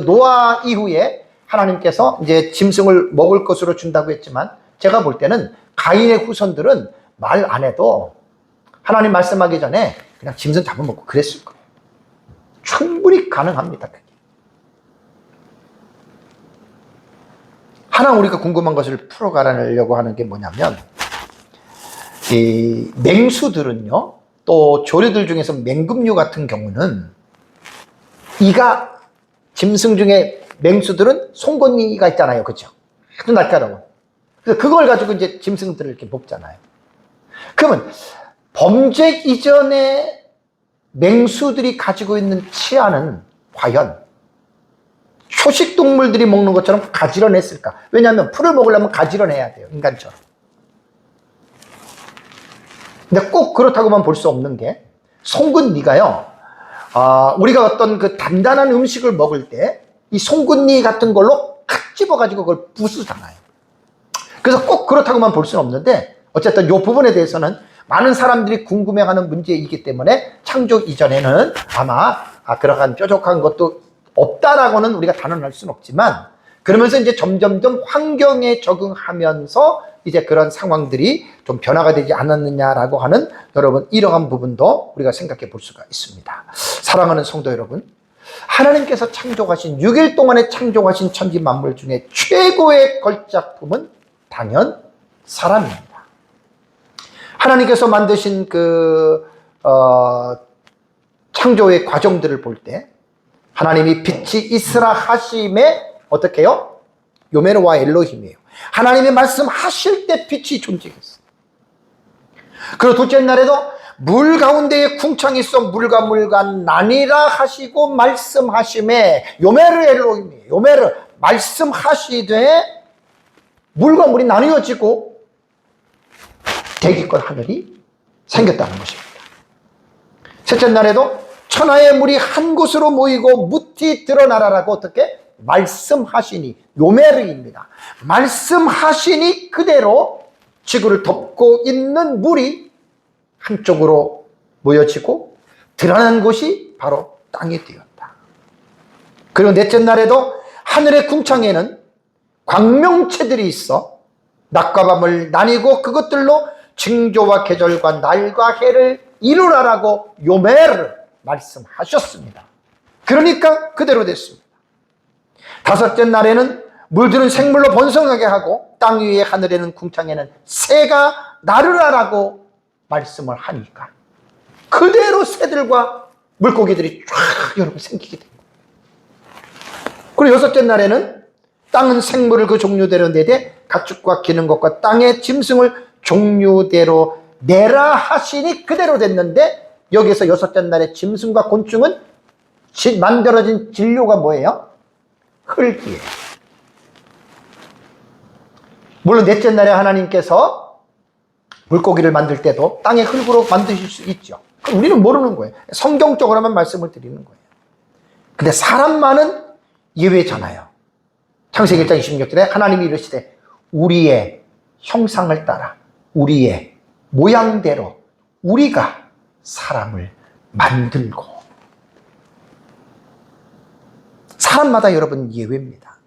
노아 이후에 하나님께서 이제 짐승을 먹을 것으로 준다고 했지만, 제가 볼 때는 가인의 후손들은 말 안 해도 하나님 말씀하기 전에 그냥 짐승 잡아먹고 그랬을 거예요. 충분히 가능합니다, 그게. 하나 우리가 궁금한 것을 풀어가려고 하는 게 뭐냐면, 이 맹수들은요, 또 조류들 중에서 맹금류 같은 경우는 짐승 중에 맹수들은 송곳니가 있잖아요. 그죠? 아주 날카로워. 그래서 그걸 가지고 이제 짐승들을 이렇게 먹잖아요. 그러면 범죄 이전에 맹수들이 가지고 있는 치아는 과연 초식 동물들이 먹는 것처럼 가지런했을까? 왜냐하면 풀을 먹으려면 가지런해야 돼요. 인간처럼. 근데 꼭 그렇다고만 볼 수 없는 게, 송곳니가요, 우리가 어떤 그 단단한 음식을 먹을 때 이 송곳니 같은 걸로 칵 집어가지고 그걸 부수잖아요. 그래서 꼭 그렇다고만 볼 수는 없는데, 어쨌든 이 부분에 대해서는 많은 사람들이 궁금해하는 문제이기 때문에 창조 이전에는 아마 그러한 뾰족한 것도 없다라고는 우리가 단언할 수는 없지만, 그러면서 이제 점점점 환경에 적응하면서 이제 그런 상황들이 좀 변화가 되지 않았느냐라고 하는, 여러분, 이러한 부분도 우리가 생각해 볼 수가 있습니다. 사랑하는 성도 여러분, 하나님께서 창조하신 6일 동안에 창조하신 천지 만물 중에 최고의 걸작품은 단연 사람입니다. 하나님께서 만드신 창조의 과정들을 볼 때 하나님이 빛이 있으라 하심에 어떻게 해요? 요메르와 엘로힘이에요. 하나님이 말씀하실 때 빛이 존재했어요. 그리고 둘째 날에도 물 가운데에 궁창이 있어 물과 물과 나뉘라 하시고 말씀하심에 요메르 엘로힘이에요. 요메르 말씀하시되 물과 물이 나뉘어지고 대기권 하늘이 생겼다는 것입니다. 셋째 날에도 천하의 물이 한 곳으로 모이고 무티 드러나라라고 어떻게 말씀하시니, 요메르입니다. 말씀하시니 그대로 지구를 덮고 있는 물이 한쪽으로 모여지고 드러난 곳이 바로 땅이 되었다. 그리고 넷째 날에도 하늘의 궁창에는 광명체들이 있어 낮과 밤을 나뉘고 그것들로 징조와 계절과 날과 해를 이루라라고 요메르 말씀하셨습니다. 그러니까 그대로 됐습니다. 다섯째 날에는 물들은 생물로 번성하게 하고 땅 위의 하늘에는 궁창에는 새가 나르라라고 말씀을 하니까 그대로 새들과 물고기들이 쫙 여러분 생기게 됩니다. 그리고 여섯째 날에는 땅은 생물을 그 종류대로 내되 가축과 기는 것과 땅의 짐승을 종류대로 내라 하시니 그대로 됐는데, 여기서 여섯째 날에 짐승과 곤충은 만들어진 진료가 뭐예요? 흙이에요. 물론 넷째 날에 하나님께서 물고기를 만들 때도 땅의 흙으로 만드실 수 있죠. 우리는 모르는 거예요. 성경적으로만 말씀을 드리는 거예요. 근데 사람만은 예외잖아요. 창세기 1장 26절에 하나님이 이르시되 우리의 형상을 따라 우리의 모양대로 우리가 사람을 만들고. 사람마다 여러분 예외입니다.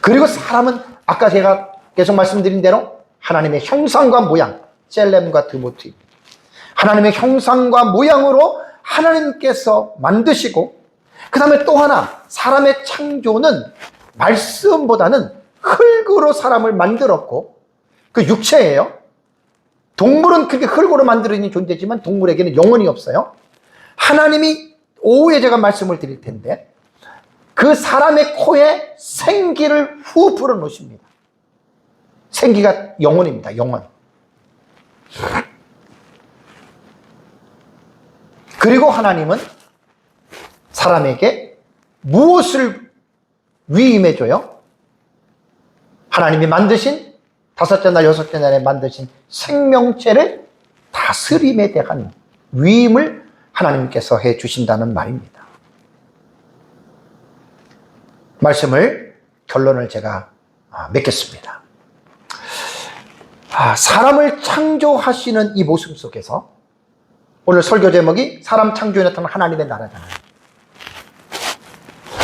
그리고 사람은 아까 제가 계속 말씀드린 대로 하나님의 형상과 모양, 셀렘과 드모트입니다. 하나님의 형상과 모양으로 하나님께서 만드시고, 그 다음에 또 하나, 사람의 창조는 말씀보다는 흙으로 사람을 만들었고, 그 육체예요. 동물은 그게 흙으로 만들어진 존재지만 동물에게는 영혼이 없어요. 하나님이 오후에 제가 말씀을 드릴 텐데 그 사람의 코에 생기를 후 불어넣으십니다. 생기가 영혼입니다. 영혼. 그리고 하나님은 사람에게 무엇을 위임해줘요? 하나님이 만드신 다섯째 날, 여섯째 날에 만드신 생명체를 다스림에 대한 위임을 하나님께서 해주신다는 말입니다. 결론을 제가 맺겠습니다. 사람을 창조하시는 이 모습 속에서 오늘 설교 제목이 사람 창조에 나타난 하나님의 나라잖아요.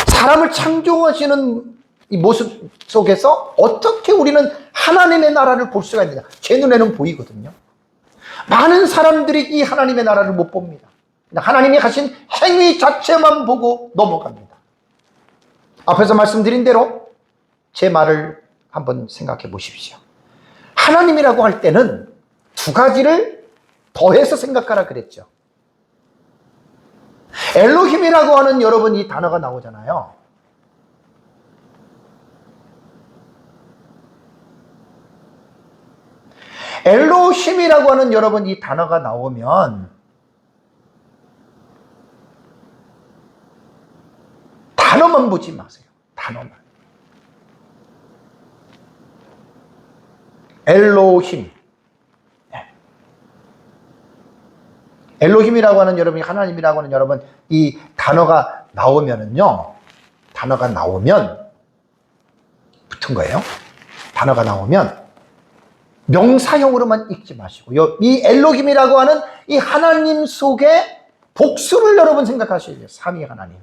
사람을 창조하시는 이 모습 속에서 어떻게 우리는 하나님의 나라를 볼 수가 있느냐. 제 눈에는 보이거든요. 많은 사람들이 이 하나님의 나라를 못 봅니다. 하나님이 하신 행위 자체만 보고 넘어갑니다. 앞에서 말씀드린 대로 제 말을 한번 생각해 보십시오. 하나님이라고 할 때는 두 가지를 더해서 생각하라 그랬죠. 엘로힘이라고 하는 여러분 이 단어가 나오잖아요. 엘로힘이라고 하는 여러분 이 단어가 나오면 단어만 보지 마세요. 단어만. 엘로힘. 엘로힘이라고 하는 여러분이 하나님이라고 하는 여러분 이 단어가 나오면은요. 단어가 나오면 붙은 거예요. 단어가 나오면 명사형으로만 읽지 마시고 이 엘로힘이라고 하는 이 하나님 속에 복수를 여러분 생각하셔야 돼요. 삼위 하나님.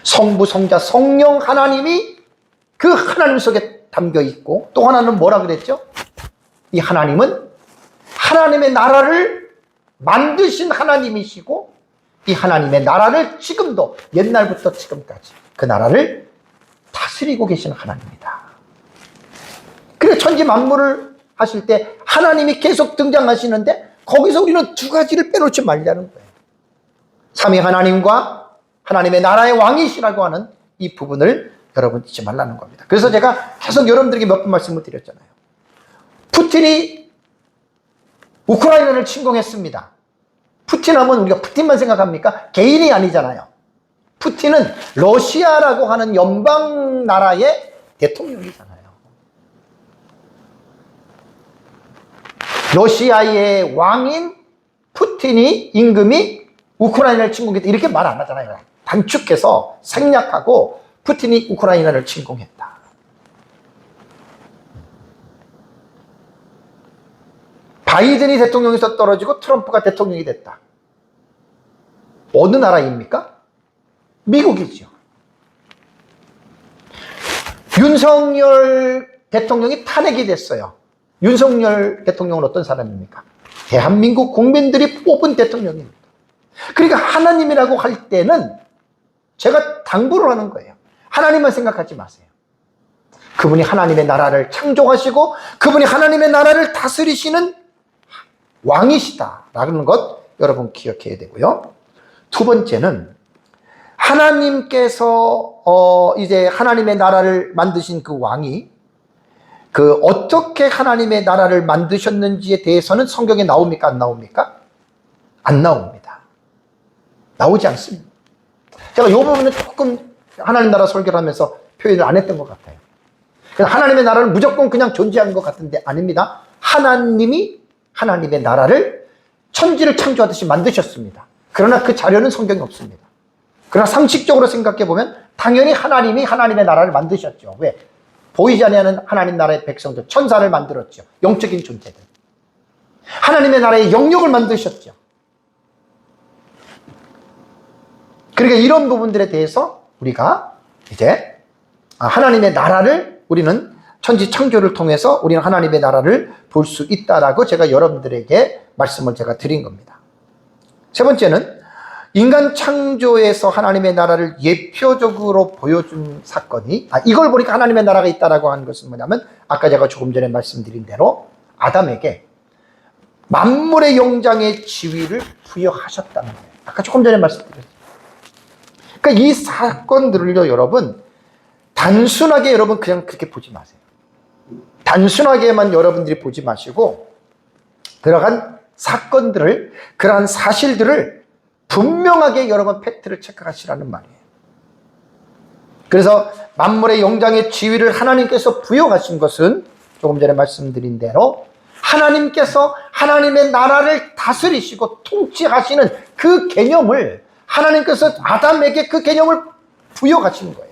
성부, 성자, 성령 하나님이 그 하나님 속에 담겨 있고, 또 하나는 뭐라 그랬죠? 이 하나님은 하나님의 나라를 만드신 하나님이시고, 이 하나님의 나라를 지금도 옛날부터 지금까지 그 나라를 다스리고 계신 하나님이다. 그래서 천지 만물을 하실 때 하나님이 계속 등장하시는데 거기서 우리는 두 가지를 빼놓지 말자는 거예요. 삼위 하나님과 하나님의 나라의 왕이시라고 하는 이 부분을 여러분 잊지 말라는 겁니다. 그래서 제가 계속 여러분들에게 몇 번 말씀을 드렸잖아요. 푸틴이 우크라이나를 침공했습니다. 푸틴 하면 우리가 푸틴만 생각합니까? 개인이 아니잖아요. 푸틴은 러시아라고 하는 연방 나라의 대통령이잖아요. 러시아의 왕인 푸틴이 임금이 우크라이나를 침공했다 이렇게 말 안 하잖아요. 단축해서 생략하고 푸틴이 우크라이나를 침공했다. 바이든이 대통령에서 떨어지고 트럼프가 대통령이 됐다. 어느 나라입니까? 미국이죠. 윤석열 대통령이 탄핵이 됐어요. 윤석열 대통령은 어떤 사람입니까? 대한민국 국민들이 뽑은 대통령입니다. 그러니까 하나님이라고 할 때는 제가 당부를 하는 거예요. 하나님만 생각하지 마세요. 그분이 하나님의 나라를 창조하시고 그분이 하나님의 나라를 다스리시는 왕이시다라는 것 여러분 기억해야 되고요. 두 번째는 하나님께서 이제 하나님의 나라를 만드신 그 왕이 어떻게 하나님의 나라를 만드셨는지에 대해서는 성경에 나옵니까? 안 나옵니까? 안 나옵니다. 나오지 않습니다. 제가 이 부분은 조금 하나님 나라 설교를 하면서 표현을 안 했던 것 같아요. 하나님의 나라는 무조건 그냥 존재하는 것 같은데 아닙니다. 하나님이 하나님의 나라를 천지를 창조하듯이 만드셨습니다. 그러나 그 자료는 성경에 없습니다. 그러나 상식적으로 생각해 보면 당연히 하나님이 하나님의 나라를 만드셨죠. 왜? 보이지 않는 하나님 나라의 백성들, 천사를 만들었죠. 영적인 존재들. 하나님의 나라의 영역을 만드셨죠. 그러니까 이런 부분들에 대해서 우리가 이제 하나님의 나라를 우리는 천지 창조를 통해서 우리는 하나님의 나라를 볼 수 있다라고 제가 여러분들에게 말씀을 제가 드린 겁니다. 세 번째는 인간 창조에서 하나님의 나라를 예표적으로 보여준 사건이 이걸 보니까 하나님의 나라가 있다라고 하는 것은 뭐냐면 아까 제가 조금 전에 말씀드린 대로 아담에게 만물의 영장의 지위를 부여하셨다는 거예요. 아까 조금 전에 말씀드렸죠. 그러니까 이 사건들을요 여러분 단순하게 여러분 그냥 그렇게 보지 마세요. 단순하게만 여러분들이 보지 마시고 그러한 사건들을 그러한 사실들을 분명하게 여러분 팩트를 체크하시라는 말이에요. 그래서 만물의 영장의 지위를 하나님께서 부여하신 것은 조금 전에 말씀드린 대로 하나님께서 하나님의 나라를 다스리시고 통치하시는 그 개념을 하나님께서 아담에게 그 개념을 부여하신 거예요.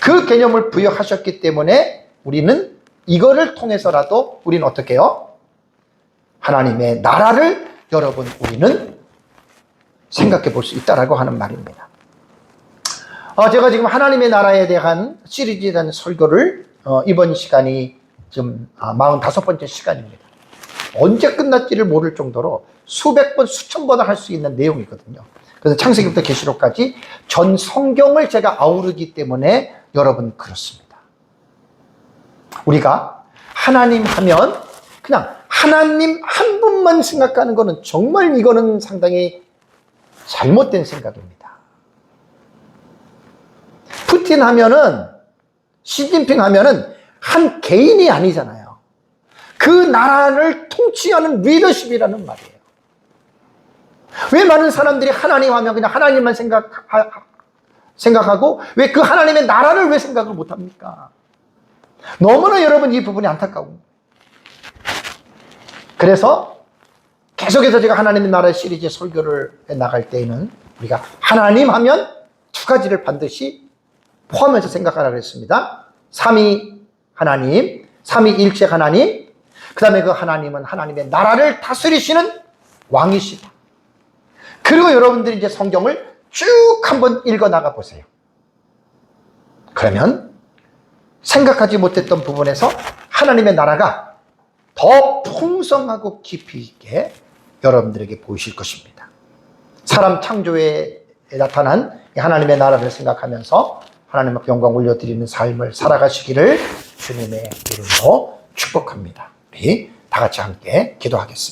그 개념을 부여하셨기 때문에 우리는 이거를 통해서라도 우리는 어떻게 해요? 하나님의 나라를 여러분 우리는 생각해 볼 수 있다라고 하는 말입니다. 제가 지금 하나님의 나라에 대한 시리즈에 대한 설교를 이번 시간이 지금 45번째 시간입니다. 언제 끝날지를 모를 정도로 수백 번, 수천 번을 할 수 있는 내용이거든요. 그래서 창세기부터 계시록까지 전 성경을 제가 아우르기 때문에 여러분 그렇습니다. 우리가 하나님 하면 그냥 하나님 한 분만 생각하는 거는 정말 이거는 상당히 잘못된 생각입니다. 푸틴 하면은 시진핑 하면은 한 개인이 아니잖아요. 그 나라를 통치하는 리더십이라는 말이에요. 왜 많은 사람들이 하나님 하면 그냥 하나님만 생각하고 왜 그 하나님의 나라를 왜 생각을 못합니까? 너무나 여러분 이 부분이 안타까운. 그래서 계속해서 제가 하나님의 나라의 시리즈 설교를 나갈 때에는 우리가 하나님 하면 두 가지를 반드시 포함해서 생각하라고 했습니다. 삼위 하나님, 삼위일체 하나님, 그 다음에 그 하나님은 하나님의 나라를 다스리시는 왕이시다. 그리고 여러분들이 이제 성경을 쭉 한번 읽어나가 보세요. 그러면 생각하지 못했던 부분에서 하나님의 나라가 더 풍성하고 깊이 있게 여러분들에게 보이실 것입니다. 사람 창조에 나타난 하나님의 나라를 생각하면서 하나님 앞에 영광 올려드리는 삶을 살아가시기를 주님의 이름으로 축복합니다. 우리 다 같이 함께 기도하겠습니다.